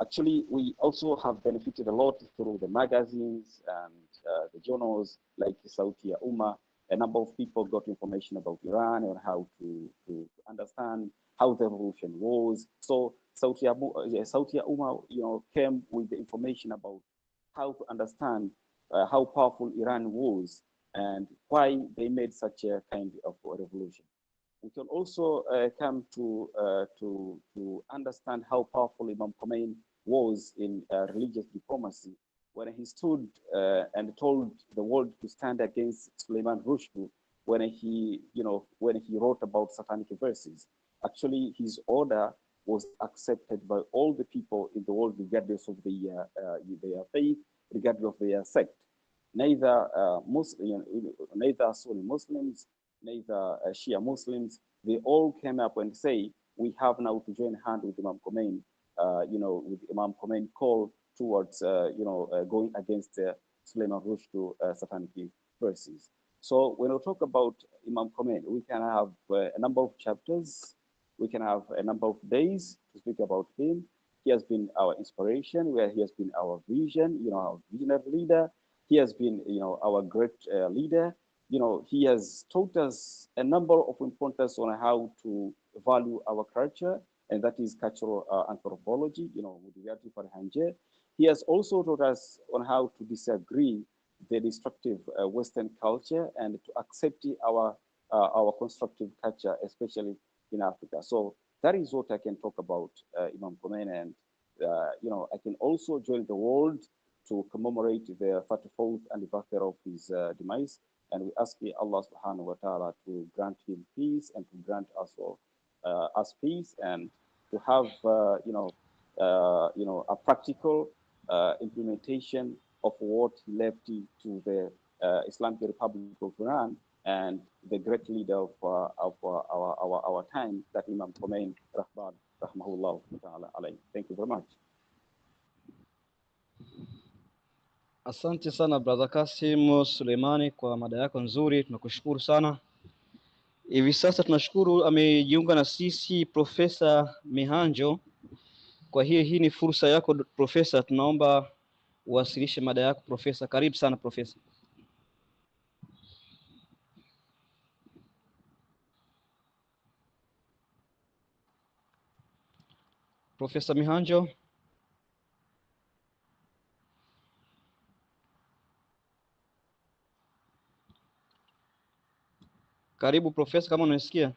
Actually, we also have benefited a lot through the magazines and the journals like Sauti ya Umma. A number of people got information about Iran and how to understand how the revolution was. So Sauti ya Umma, came with the information about how to understand how powerful Iran was and why they made such a kind of revolution. We can also come to understand how powerful Imam Khomeini was in religious diplomacy when he stood and told the world to stand against Suleiman Rushdie when he wrote about satanic verses. Actually, his order was accepted by all the people in the world, regardless of their faith, regardless of their sect. Neither neither Sunni Muslims, neither Shia Muslims, they all came up and say, we have now to join hand with Imam Khomeini, with Imam Khomeini call towards, going against Suleiman Rushdie satanic verses. So when we talk about Imam Khomeini, we can have a number of chapters, we can have a number of days to speak about him. He has been our inspiration, where he has been our vision, our visionary leader. He has been, our great leader. He has taught us a number of importance on how to value our culture, and that is cultural anthropology, with He has also taught us on how to disagree the destructive Western culture and to accept our constructive culture, especially in Africa. So that is what I can talk about Imam Khomeini, and I can also join the world to commemorate the 34th anniversary of his demise, and we ask Allah subhanahu wa ta'ala to grant him peace and to grant us peace, and to have a practical implementation of what he left to the Islamic Republic of Iran, and the great leader of our time, that Imam Khomeini, rahmahullah ta'ala alayhi. Thank you very much. Asante sana brother Kasim Suleimani kwa mada yako nzuri, tunakushukuru sana. Hivi sasa tunashukuru amejiunga na sisi Profesa Mihanjo. Kwa hiyo hii ni fursa yako Profesa, tunaomba uwasilishe mada yako Profesa. Karibu sana Profesa. Profesa Mihanjo. Karibu Profesa, kama unasikia.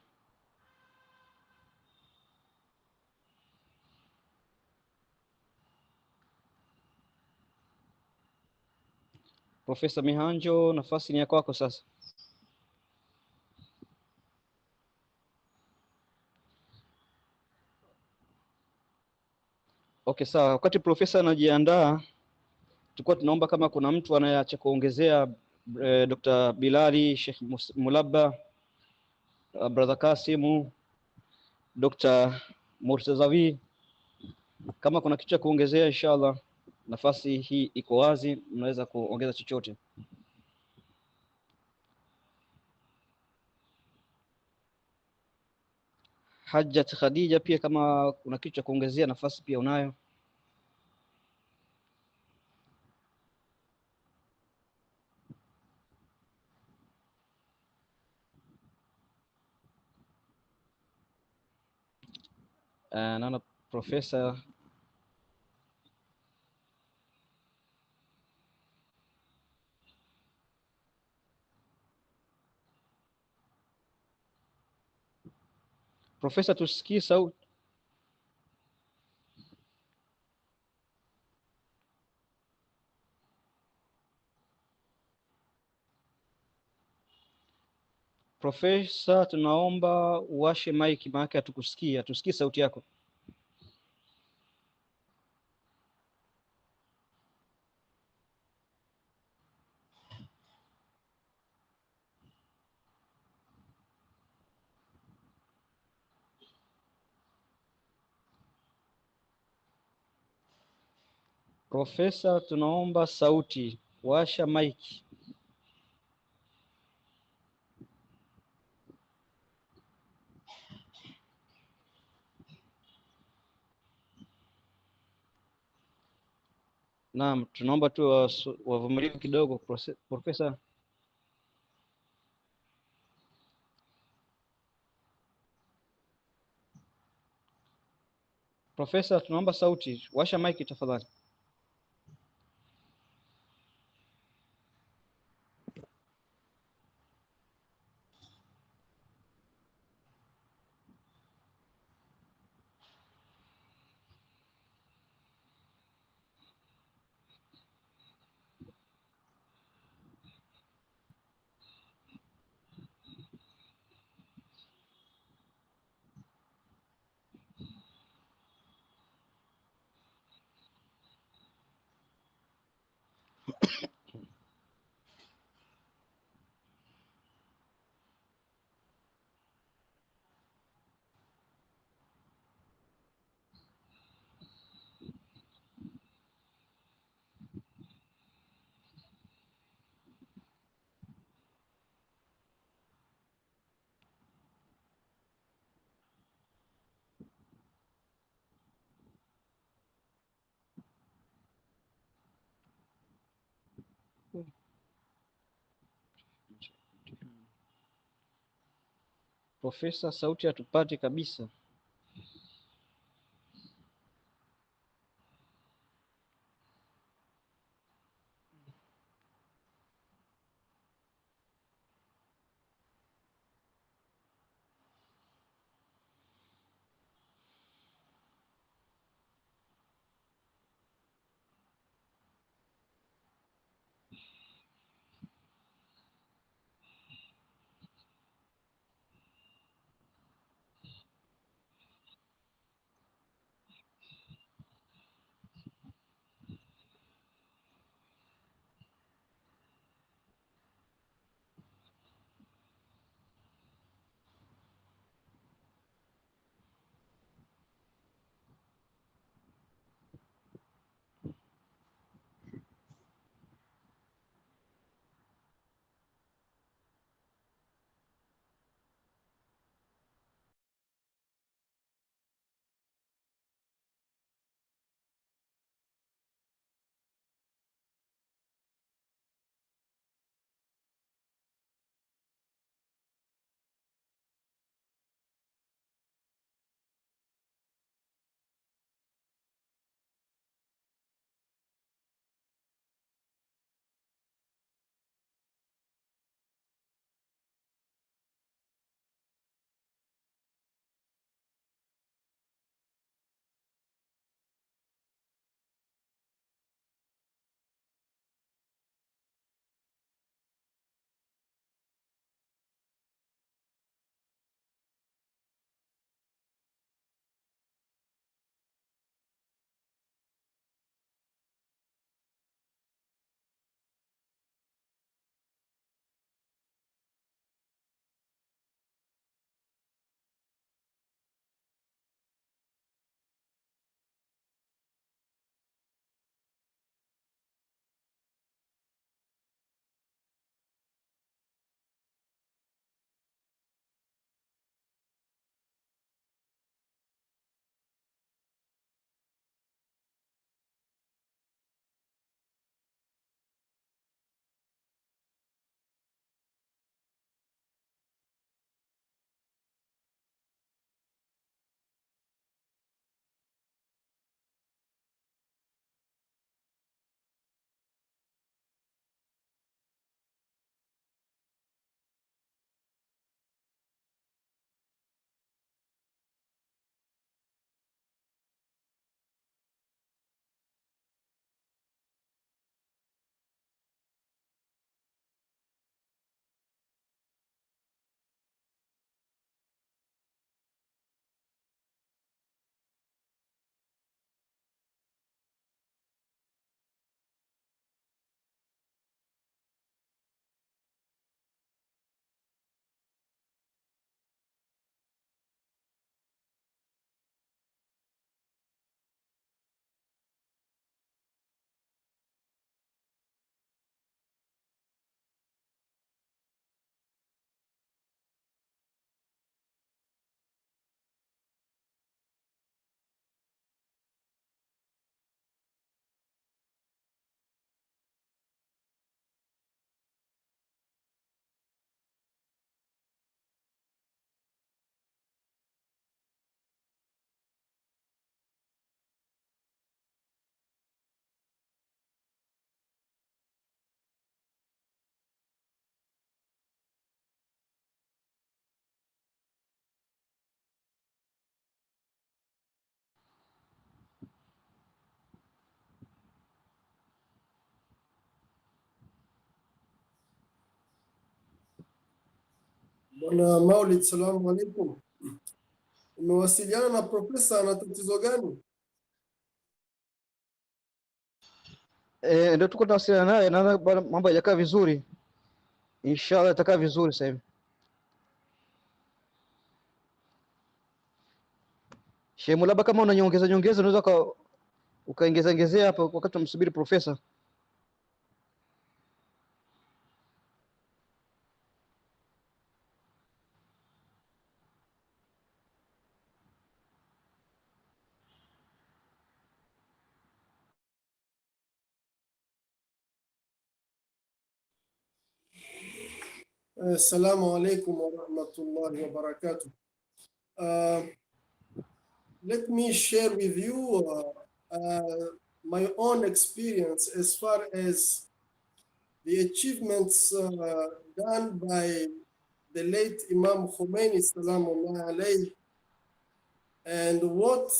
Profesa Mihanjo, nafasi ni ya kwako sasa. Okay, sawa. Wakati profesa anajiandaa, tulikuwa tunaomba kama kuna mtu anayeacha kuongezea, Dr. Bilali, Sheikh Mulabba, brother Kasimu, Dr. Murtazawi, kama kuna kitu cha kuongezea, inshallah nafasi hii iko wazi, mnaweza kuongeza chochote. Hajjat Khadija, pia kama kuna kitu cha kuongezea, nafasi pia unayo. Naona profesa tusikie sauti. Profesa, tunaomba uwashe mic, maana hatukusikia, tusikie sauti yako. Profesa, tunaomba sauti, washa mic. Naam, tunaomba tu wavumilivu kidogo Profesa. Profesa, tunaomba sauti, washa mic tafadhali. Profesa, sauti hatupati kabisa. Bwana Maulid, salamu alaikum. Umewasiliana na profesa, ana tatizo gani? Ndio tuko tunawasiliana naye, naona mambo hayajakaa vizuri. Inshallah itakaa vizuri sasa hivi. Sheikh Mulaba, kama unanyongeza unaweza ukaongezea hapo wakati tunamsubiri profesa. Assalamu alaikum wa rahmatullahi wa barakatuh. Let me share with you my own experience as far as the achievements done by the late Imam Khomeini, salamullahi alayhi, and what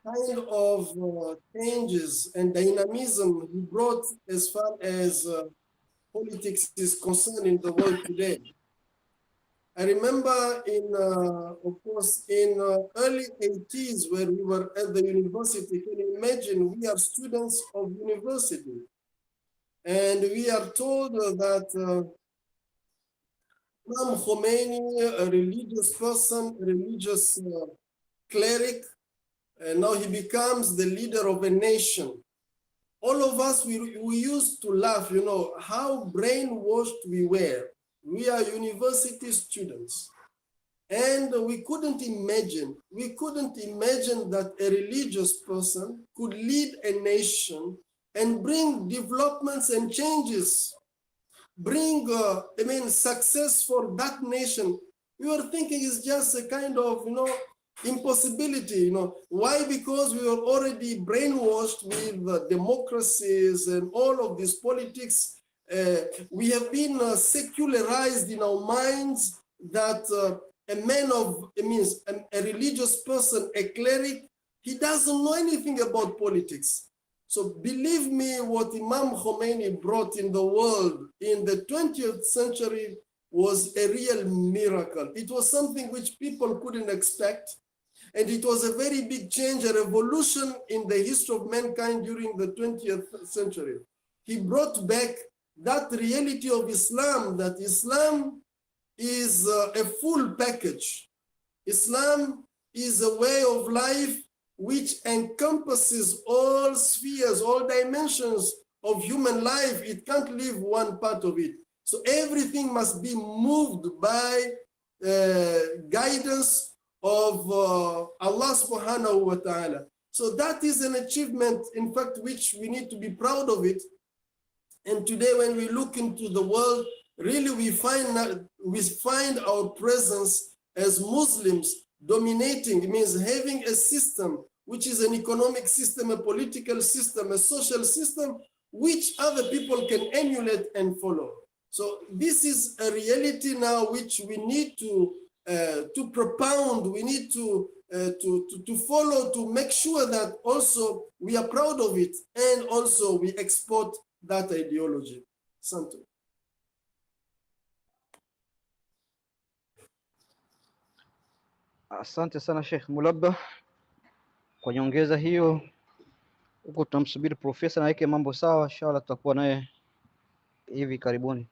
kind of changes and dynamism he brought as far as politics is concerned in the world today. I remember of course, in early 80s when we were at the university, can you imagine, we are students of university. And we are told that Imam Khomeini, a religious person, a religious cleric, and now he becomes the leader of a nation. All of us, we used to laugh, you know, how brainwashed we were. We are university students. And we couldn't imagine that a religious person could lead a nation and bring developments and changes, bring, success for that nation. We were thinking it's just a kind of, impossibility, Why? Because we were already brainwashed with democracies and all of this politics. We have been secularized in our minds that a man of, a religious person, a cleric, he doesn't know anything about politics. So believe me, what Imam Khomeini brought in the world in the 20th century was a real miracle. It was something which people couldn't expect. And it was a very big change, a revolution in the history of mankind during the 20th century. He brought back that reality of Islam, that Islam is a full package. Islam is a way of life which encompasses all spheres, all dimensions of human life. It can't leave one part of it. So everything must be moved by guidance of Allah subhanahu wa ta'ala. So that is an achievement, in fact, which we need to be proud of it. And today when we look into the world, really we find our presence as Muslims dominating. It means having a system, which is an economic system, a political system, a social system, which other people can emulate and follow. So this is a reality now which we need to propound, we need to follow, to make sure that also we are proud of it and also we export that ideology. Santo. Asante sana Sheikh Mulaba kwa nyongeza hiyo. Huko tunamsubiri profesa na yake mambo sawa, inshallah tutakuwa naye hivi karibuni.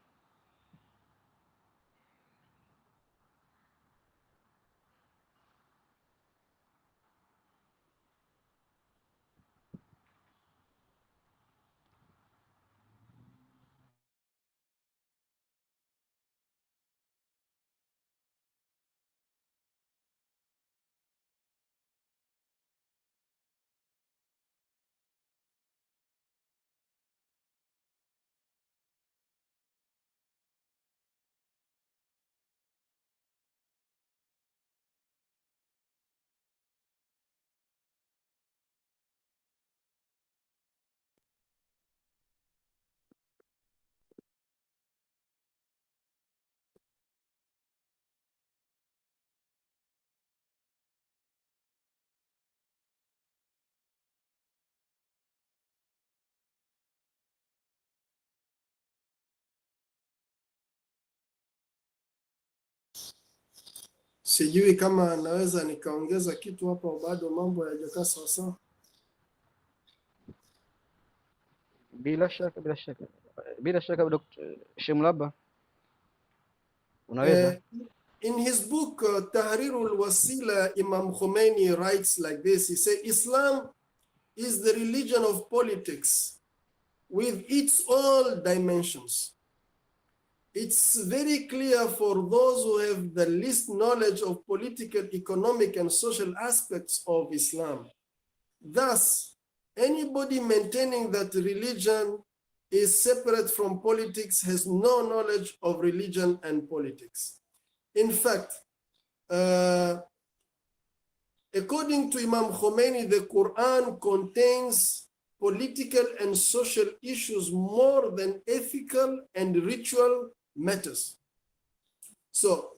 Sijui kama naweza nikaongeza kitu hapa, bado mambo hayajakaa sawa sawa. Bila shaka Dr. Sheikh Mulaba, unaweza. In his book, Tahrirul Wasila, Imam Khomeini writes like this. He said, Islam is the religion of politics with its all dimensions. It's very clear for those who have the least knowledge of political, economic, and social aspects of Islam. Thus, anybody maintaining that religion is separate from politics has no knowledge of religion and politics. In fact, according to Imam Khomeini, the Quran contains political and social issues more than ethical and ritual matters. So,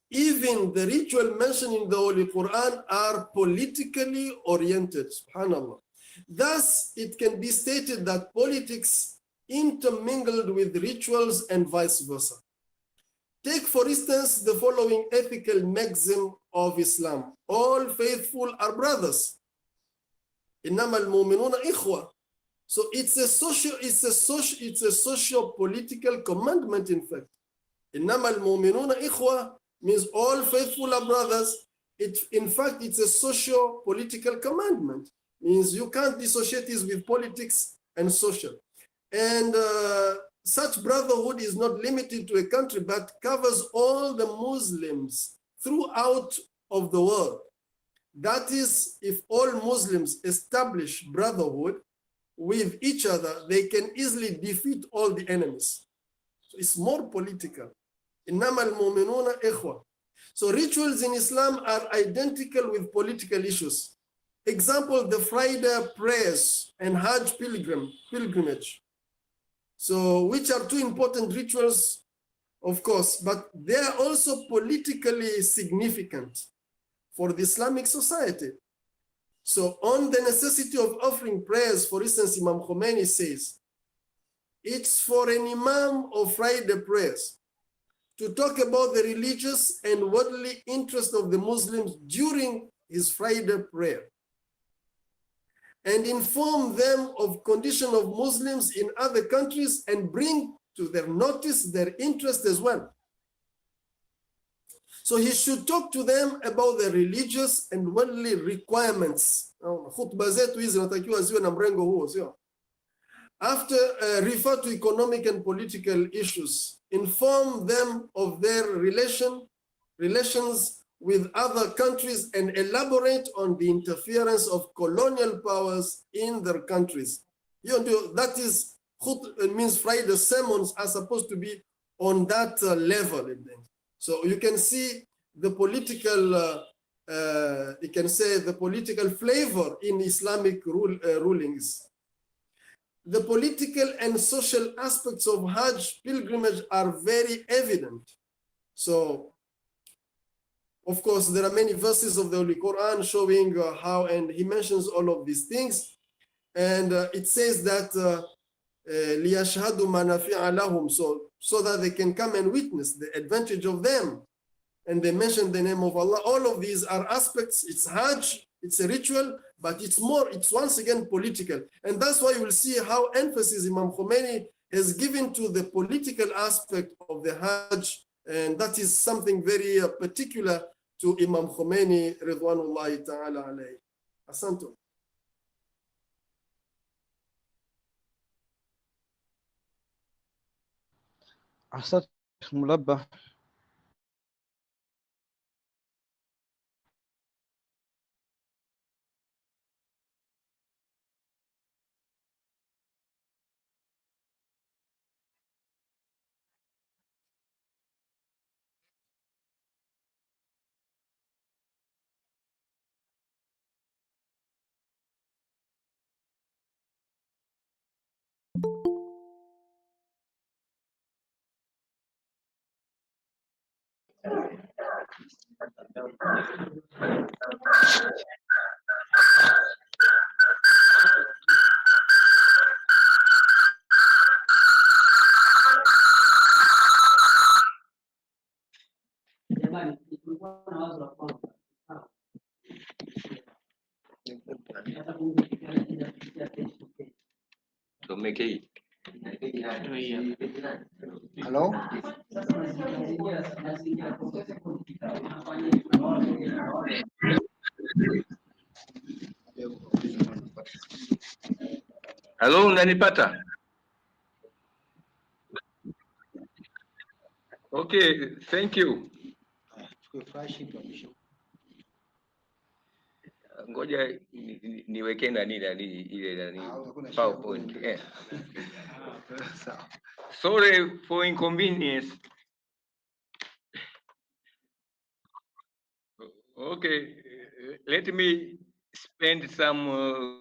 even the ritual mentioned in the Holy Quran are politically oriented, subhanAllah. Thus, it can be stated that politics intermingled with rituals and vice versa. Take, for instance, the following ethical maxim of Islam. All faithful are brothers. إنما المؤمنون إخوة. So it's a social political commandment, in fact. إنما المؤمنون إخوة means all faithful are brothers. In fact, it's a social political commandment. Means you can't dissociate this with politics and social. And such brotherhood is not limited to a country, but covers all the Muslims throughout of the world. That is, if all Muslims establish brotherhood with each other, they can easily defeat all the enemies. So it's more political. إنما المؤمنون إخوة. So rituals in Islam are identical with political issues. Example, the Friday prayers and Hajj pilgrimage. So, which are two important rituals, of course, but they are also politically significant for the Islamic society. So, on the necessity of offering prayers, for instance, Imam Khomeini says, it's for an Imam of Friday prayers to talk about the religious and worldly interest of the Muslims during his Friday prayer, and inform them of condition of Muslims in other countries and bring to their notice their interest as well. So he should talk to them about the religious and worldly requirements. After refer to economic and political issues, inform them of their relations with other countries, and elaborate on the interference of colonial powers in their countries. That is, means Friday sermons are supposed to be on that level. So you can see the political, you can say the political flavor in Islamic rulings. The political and social aspects of Hajj pilgrimage are very evident. So, of course, there are many verses of the Holy Quran showing how, and he mentions all of these things. And it says that لِيَشْهَدُوا مَنَافِعَ لَهُمْ, so that they can come and witness the advantage of them. And they mention the name of Allah. All of these are aspects. It's Hajj, it's a ritual, but it's once again political. And that's why you will see how emphasis Imam Khomeini has given to the political aspect of the Hajj. And that is something very particular to Imam Khomeini, Ridwanullahi ta'ala alayhi. Asanto. Asante Mulaba. Mekei. Hello? Hello, unanipata? Okay, thank you. Ngoja niweke nani ile PowerPoint. Sorry for inconvenience. Okay, let me spend some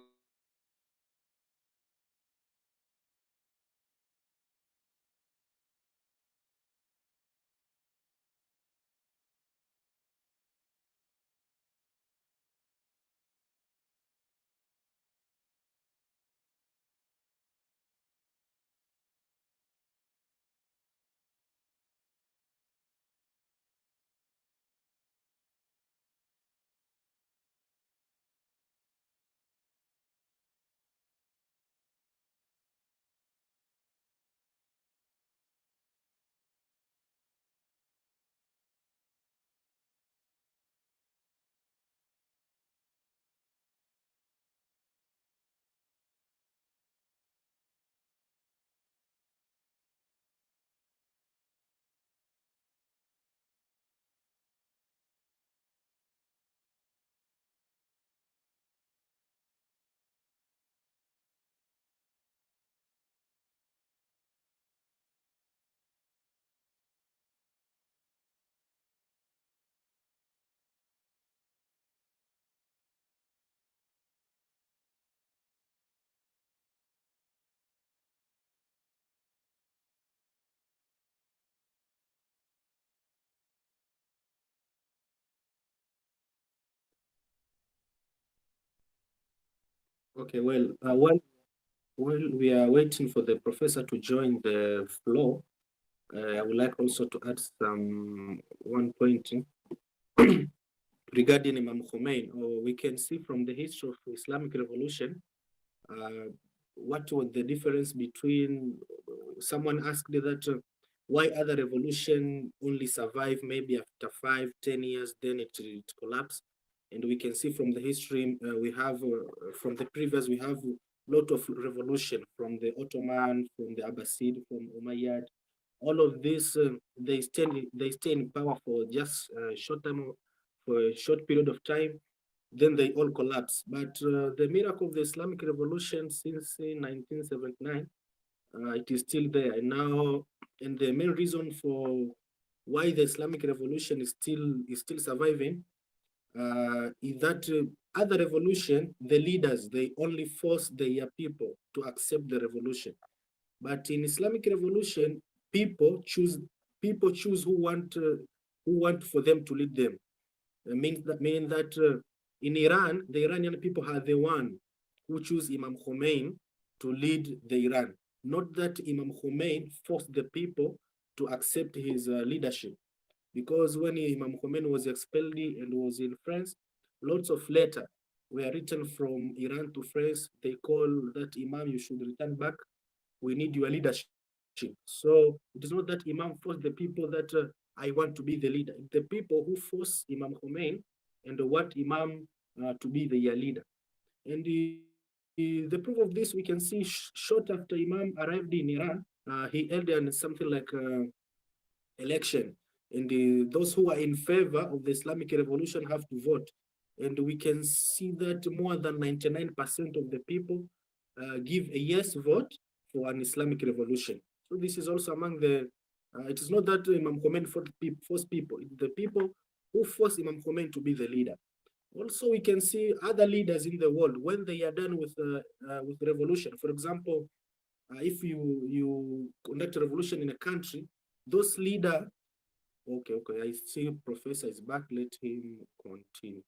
Okay, while we are waiting for the professor to join the floor, I would like also to add one point regarding Imam Khomeini. We can see from the history of Islamic revolution, what was the difference between, someone asked that why other revolution only survive maybe after 5-10 years, then it collapsed. And we can see from the history, we have, from the previous, we have a lot of revolution from the Ottoman, from the Abbasid, from Umayyad. All of this, they stay in power for just a short time, for a short period of time, then they all collapse. But the miracle of the Islamic revolution since 1979, it is still there. And now, and the main reason for why the Islamic revolution is still surviving, is that other revolution, the leaders, they only force their people to accept the revolution. But in Islamic revolution, people choose who want for them to lead them. Mean that in Iran, the Iranian people are the one who choose Imam Khomeini to lead the Iran. Not that Imam Khomeini forced the people to accept his leadership. Because when Imam Khomeini was expelled and was in France, lots of letters were written from Iran to France. They call that Imam, you should return back. We need your leadership. So it is not that Imam forced the people that I want to be the leader. The people who force Imam Khomeini and want Imam to be their leader. And the proof of this, we can see short after Imam arrived in Iran, he held something like election. And those who are in favor of the Islamic revolution have to vote. And we can see that more than 99% of the people give a yes vote for an Islamic revolution. So this is also among the, it is not that Imam Khomeini forced people, it's the people who force Imam Khomeini to be the leader. Also, we can see other leaders in the world when they are done with revolution. For example, if you conduct a revolution in a country, those leaders, okay, I see Professor is back, let him continue.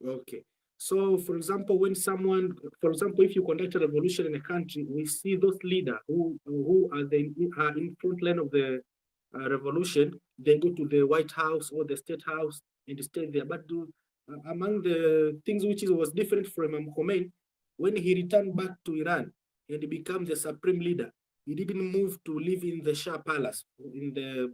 Okay, So, for example, if you conduct a revolution in a country, we see those leaders who are in front line of the revolution. They go to the White House or the State House and stay there. But among the things which was different from Imam Khomeini, when he returned back to Iran and became the supreme leader, he didn't move to live in the Shah Palace, in the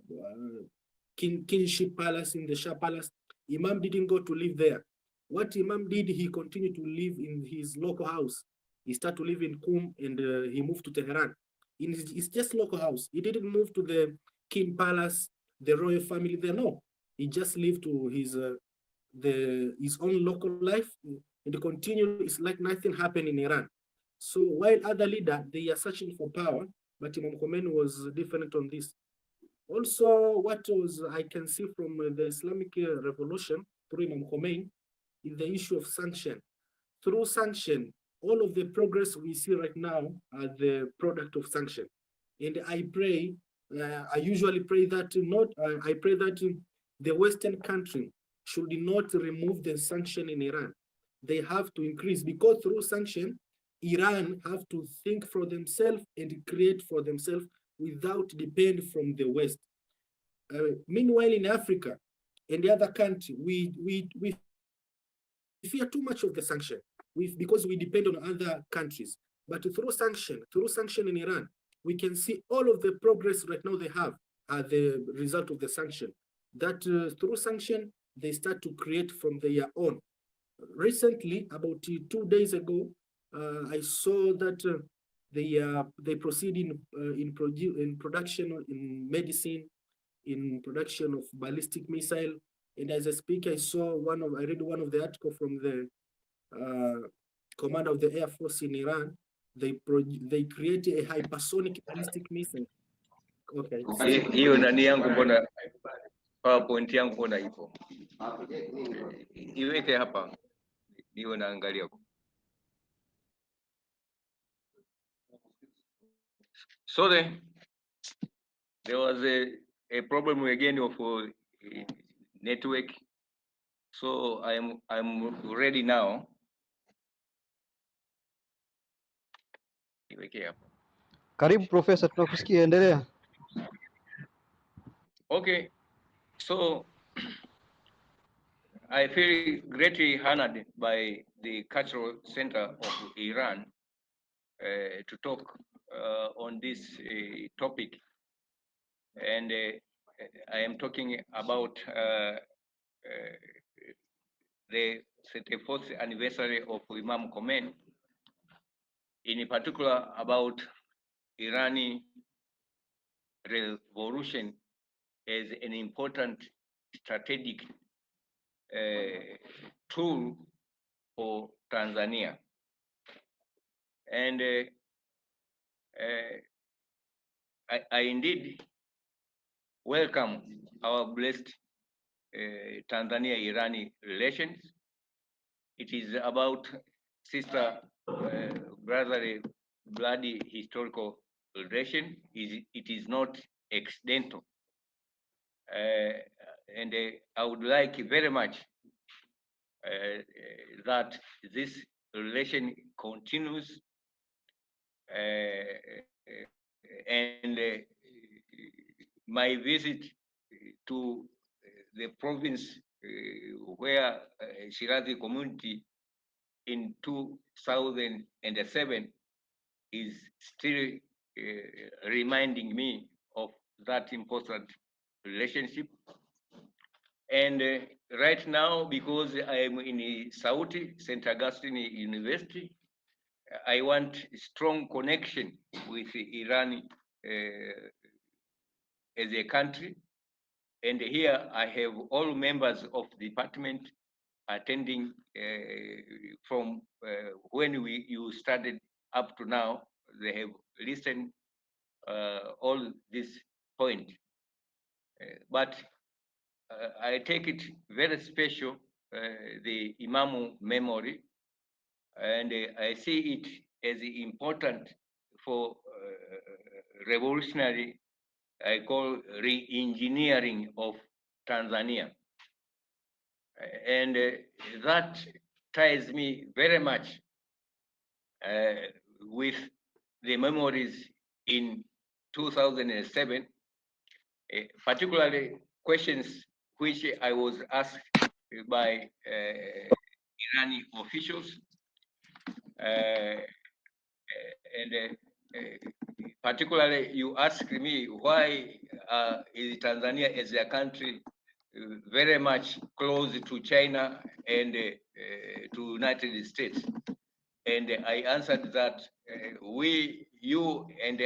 kingship palace, in the Shah Palace. Imam didn't go to live there. What Imam did, he continued to live in his local house. He started to live in Qum and he moved to Tehran. It's just local house. He didn't move to the king palace, the royal family there. No, he just lived to his own local life and continued. It's like nothing happened in Iran. So while other leaders, they are searching for power, but Imam Khomeini was different on this. Also, I can see from the Islamic revolution through Imam Khomeini is the issue of sanction. Through sanction, all of the progress we see right now are the product of sanction. And I usually pray that the Western country should not remove the sanction in Iran. They have to increase, because through sanction, Iran have to think for themselves and create for themselves without depend from the West. Meanwhile, in Africa and the other country, we fear too much of the sanction because we depend on other countries. But through sanction in Iran, we can see all of the progress right now they have are the result of the sanction. That through sanction, they start to create from their own. Recently, about 2 days ago, I saw that they proceed in production, in medicine, in production of ballistic missile. And as I speak, I read one of the article from the commander of the Air Force in Iran. They created a hypersonic ballistic missile. Okay. Hiyo nani yangu mbona PowerPoint yangu mbona ipo? Iweke hapa. Niwe naangalia. So there was a problem again of network. So I'm ready now. Iweke hapa. Karibu Profesa, tunakusikia, endelea. Okay, so I feel greatly honored by the Cultural Center of Iran to talk on this topic. And I am talking about the 34th anniversary of Imam Khomeini, in particular about Iranian revolution as an important strategic tool for Tanzania. And I indeed welcome our blessed Tanzania-Irani relations. It is about sister, brotherly, bloody historical relation. It is not accidental. And I would like very much that this relation continues and my visit to the province where Shirazi community in 2007 is still reminding me of that important relationship. And right now, because I am in Saudi, St. Augustine University, I want strong connection with Iran as a country. And here I have all members of the department attending from when you started up to now. They have listened all this point. But I take it very special, the Imam memory, and I see it as important for revolutionary, I call re-engineering of Tanzania. And that ties me very much with the memories in 2007, particularly questions which I was asked by Iranian officials, and particularly you asked me why is Tanzania as a country very much close to China and to United States. And I answered that you and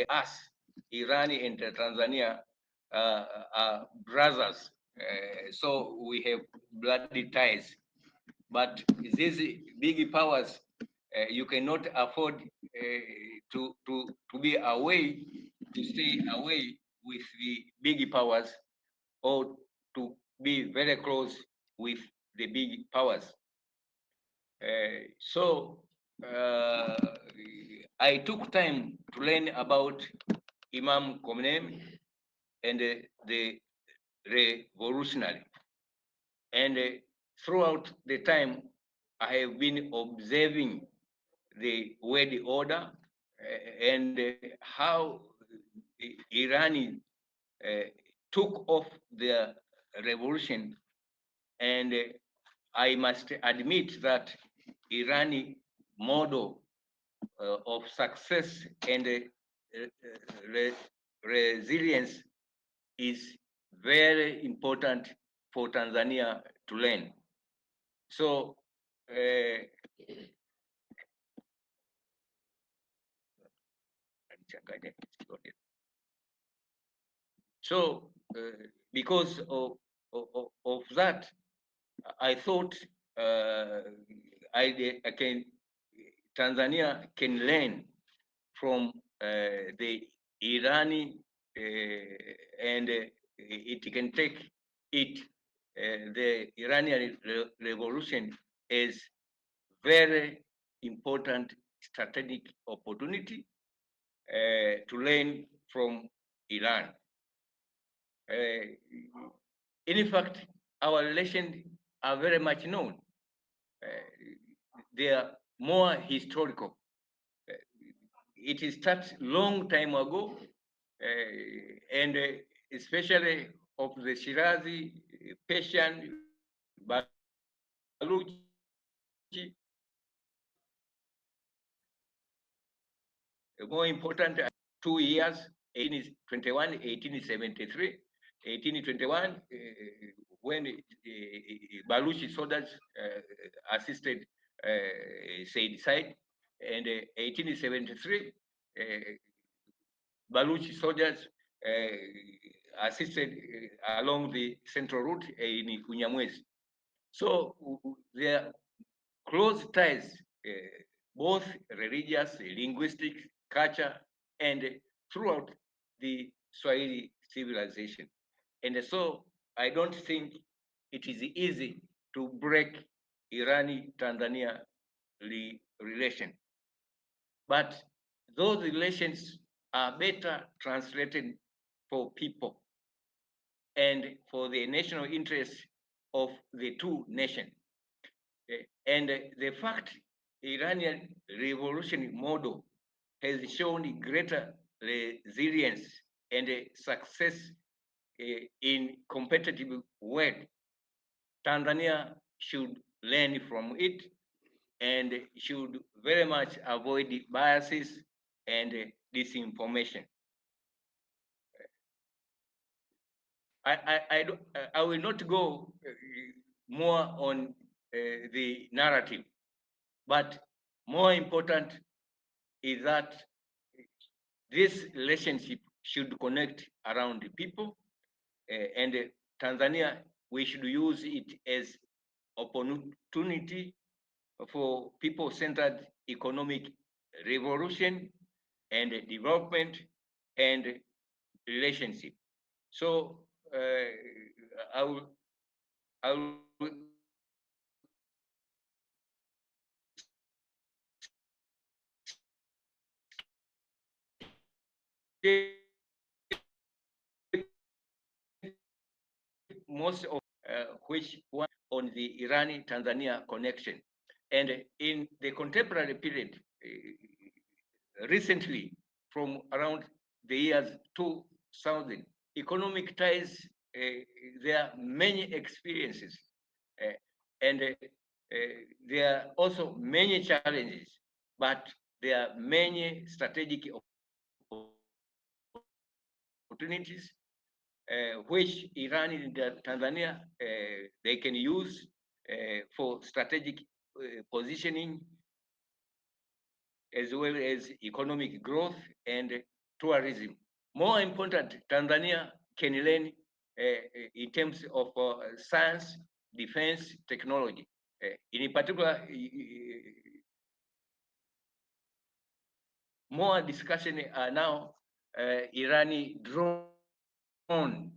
us, Iran and Tanzania, are brothers. So we have bloody ties. But these big powers, you cannot afford to be away, to stay away with the big powers, or to be very close with the big powers. So I took time to learn about Imam Khomeini and the revolutionary. And throughout the time, I have been observing the world order and how Iran took off the revolution. And I must admit that Irani model of success and resilience is very important for Tanzania to learn. So, because of that, I thought Tanzania can learn from the Irani and it can take the Iranian revolution as very important strategic opportunity to learn from Iran. In fact, our relations are very much known. They are more historical. It started long time ago, and especially of the Shirazi, Persian, Baluchi, more important 2 years, 1821, 1873, 1821, when Baluchi soldiers assisted Said Said, and 1873, Baluchi soldiers assisted along the central route in Unyamwezi. So there are close ties, both religious, linguistic, culture, and throughout the Swahili civilization. And so I don't think it is easy to break Irani-Tanzania relation. But those relations are better translated for people and for the national interest of the two nations. And the fact Iranian revolutionary model has shown greater resilience and success in competitive world, Tanzania should learn from it and should very much avoid biases and disinformation. I will not go more on the narrative, but more important is that this relationship should connect around the people, and Tanzania, we should use it as opportunity for people-centered economic revolution and development and relationship. So I will most of which one on the Iran-Tanzania connection. And in the contemporary period, recently, from around the years 2000, economic ties, there are many experiences, and there are also many challenges, but there are many strategic opportunities which Iran and Tanzania they can use for strategic positioning, as well as economic growth and tourism. More important, Tanzania can learn in terms of science, defense, technology. In particular, more discussion are now Iranian drone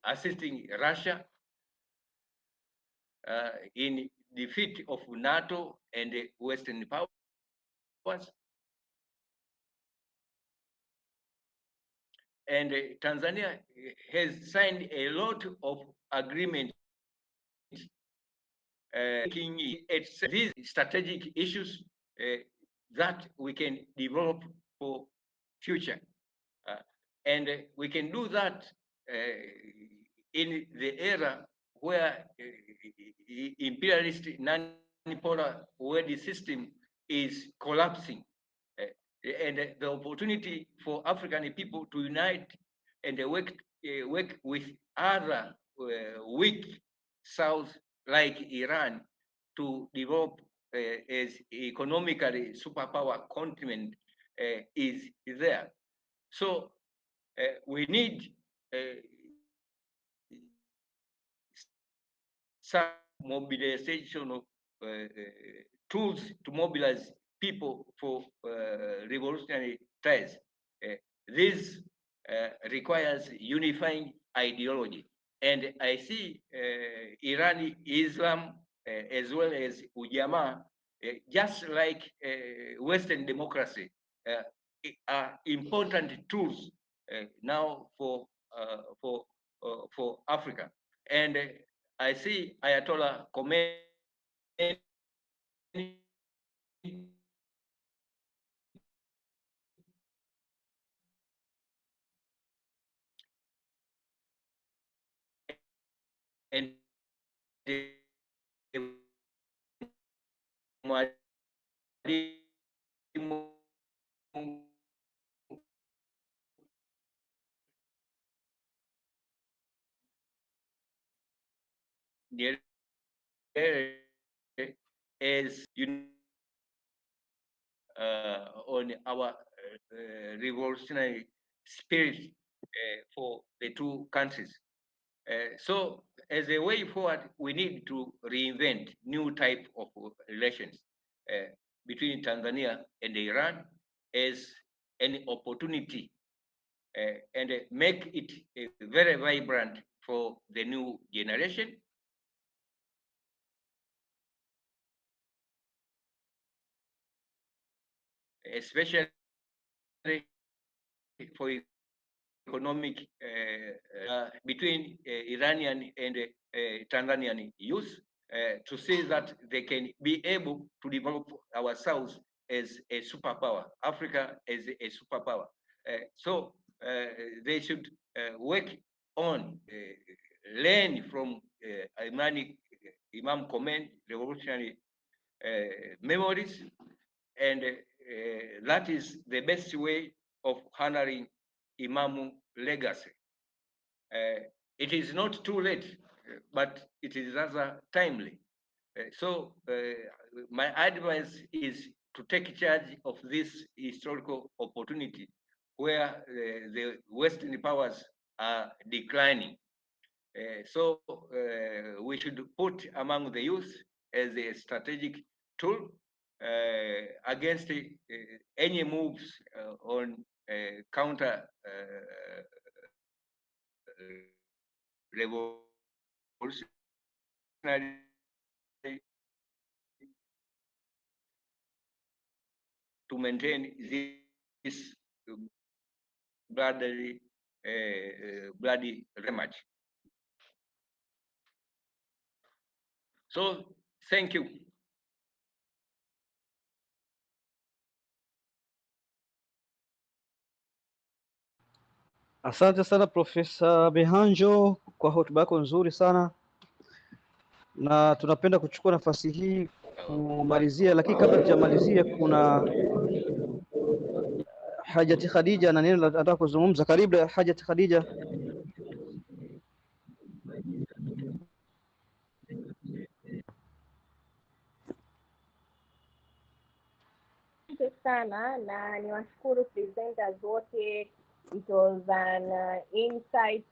assisting Russia in defeat of NATO and the Western powers. And Tanzania has signed a lot of agreements looking at these strategic issues that we can develop for future. And we can do that in the era where imperialist non-polar world system is collapsing. And the opportunity for African people to unite and work with other weak South like Iran to develop as economically superpower continent is there. So we need some mobilization of tools to mobilize people for revolutionary ties. This requires unifying ideology. And I see Irani Islam as well as Ujamaa, just like Western democracy, are important tools now for Africa. And I see Ayatollah Khomeini and Mwalimu Nyerere as on our revolutionary spirit for the two countries. So as a way forward, we need to reinvent new type of relations between Tanzania and Iran as an opportunity and make it very vibrant for the new generation. Especially for economic between Iranian and Tanzanian youth to see that they can be able to develop ourselves as a superpower, Africa as a superpower. So they should work on, learn from Imam Khomeini revolutionary memories, and that is the best way of honoring Imam legacy. It is not too late, but it is rather timely. So my advice is to take charge of this historical opportunity where the Western powers are declining. So we should put among the youth as a strategic tool against any moves on counter revolutionary to maintain this bloody rematch. So thank you. Asante sana Profesa Behanjo kwa hotuba yako nzuri sana, na tunapenda kuchukua nafasi hii kumalizia, lakini kabla tujamalizia, kuna Hajati Khadija na neno nataka kuzungumza. Karibu Hajati Khadija. Asante sana na niwashukuru presenters wote. It was an insight,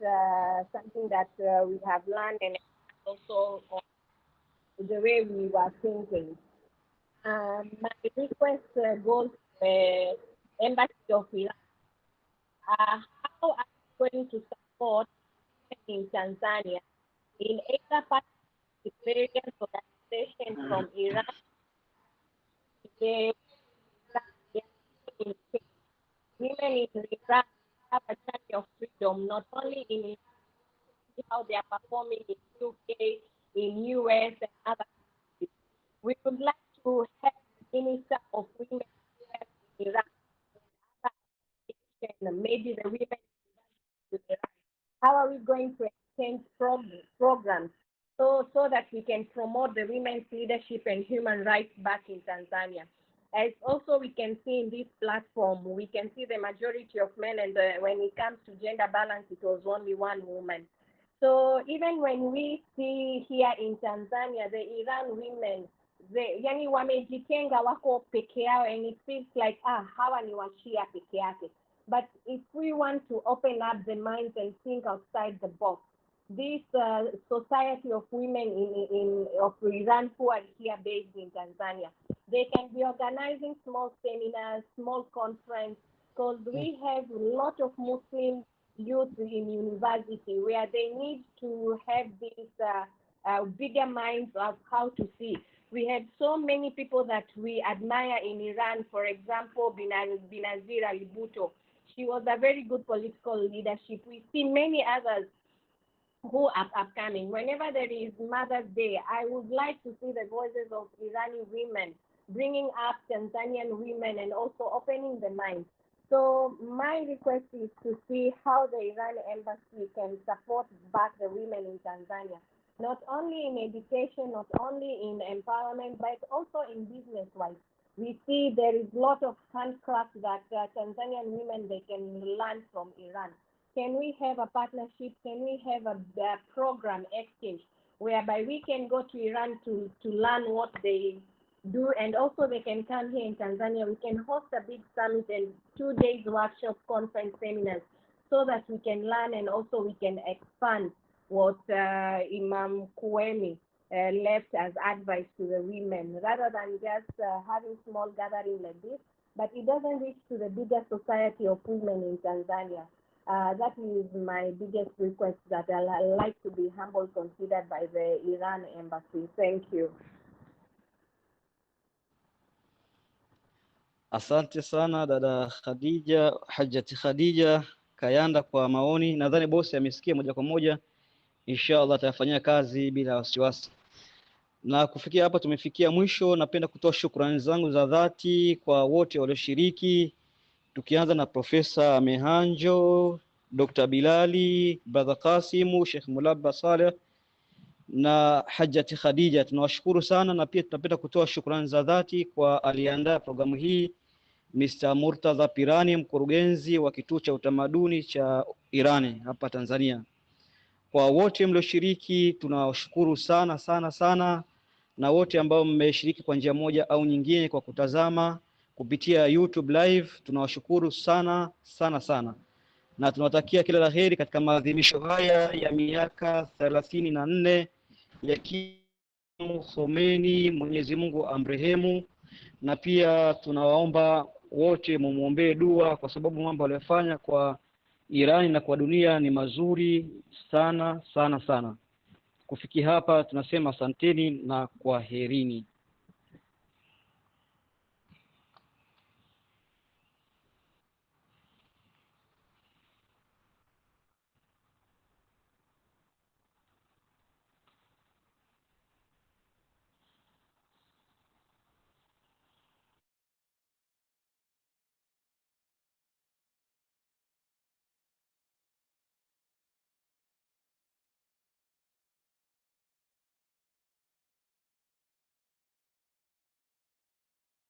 something that we have learned, and also the way we were thinking. My request goes to the Embassy of Iran. How are you going to support in Tanzania in either various organizations from Iran? Women in Iran have a chance of freedom, not only in how they are performing in UK, in US, and other countries. We would like to have the Minister of Women in Iran, maybe the women in Iran. How are we going to exchange programs so that we can promote the women's leadership and human rights back in Tanzania? As also we can see in this platform, we can see the majority of men, and when it comes to gender balance, it was only one woman. So even when we see here in Tanzania, the Iran women, yani wamejitenga wako peke yao, and it feels like hawa ni washia peke yake. But if we want to open up the minds and think outside the box, this society of women of Iran who are here based in Tanzania, they can be organizing small seminars, small conference, because we have a lot of Muslim youth in university where they need to have these bigger minds of how to see. We have so many people that we admire in Iran. For example, Benazir Ali-Bhutto. She was a very good political leadership. We see many others who are upcoming. Whenever there is Mother's Day, I would like to see the voices of Iranian women bringing up Tanzanian women and also opening the minds. So my request is to see how the Iran embassy can support back the women in Tanzania, not only in education, not only in empowerment, but also in business-wise. We see there is a lot of handcraft that Tanzanian women, they can learn from Iran. Can we have a partnership? Can we have a program exchange whereby we can go to Iran to learn what they do, and also they can come here in Tanzania. We can host a big summit and 2 days workshop, conference, seminars, so that we can learn and also we can expand what Imam Khomeini left as advice to the women, rather than just having small gathering like this, but it doesn't reach to the bigger society of women in Tanzania. That is my biggest request, that I like to be humble considered by the Iran embassy. Thank you. Asante sana dada Khadija, Hajati Khadija Kayanda kwa maoni. Nadhani bosi amesikia moja kwa moja, inshallah atafanyia kazi bila wasiwasi. Na kufikia hapa tumefikia mwisho. Napenda kutoa shukrani zangu za dhati kwa wote walioshiriki, tukianza na Profesa Mehanjo, Dr. Bilali, Brother Kasimu, Sheikh Mulabba Saleh na Hajati Khadija. Tunawashukuru sana, na pia tunapenda kutoa shukrani za dhati kwa aliandaa programu hii Mr. Murtaza Pirani, mkurugenzi wa kituo cha utamaduni cha Irani hapa Tanzania. Kwa wote mlioshiriki tunawashukuru sana sana sana, na wote ambao mmeshiriki kwa njia moja au nyingine kwa kutazama kupitia YouTube live, tunawashukuru sana sana sana, na tunawatakia kila laheri katika maadhimisho haya ya miaka 34 ya Imam Khomeini, Mwenyezi Mungu amrehemu. Na pia tunawaomba wote mumuombee dua, kwa sababu mambo aliyofanya kwa Irani na kwa dunia ni mazuri sana sana sana. Kufikia hapa tunasema asanteni na kwaherini.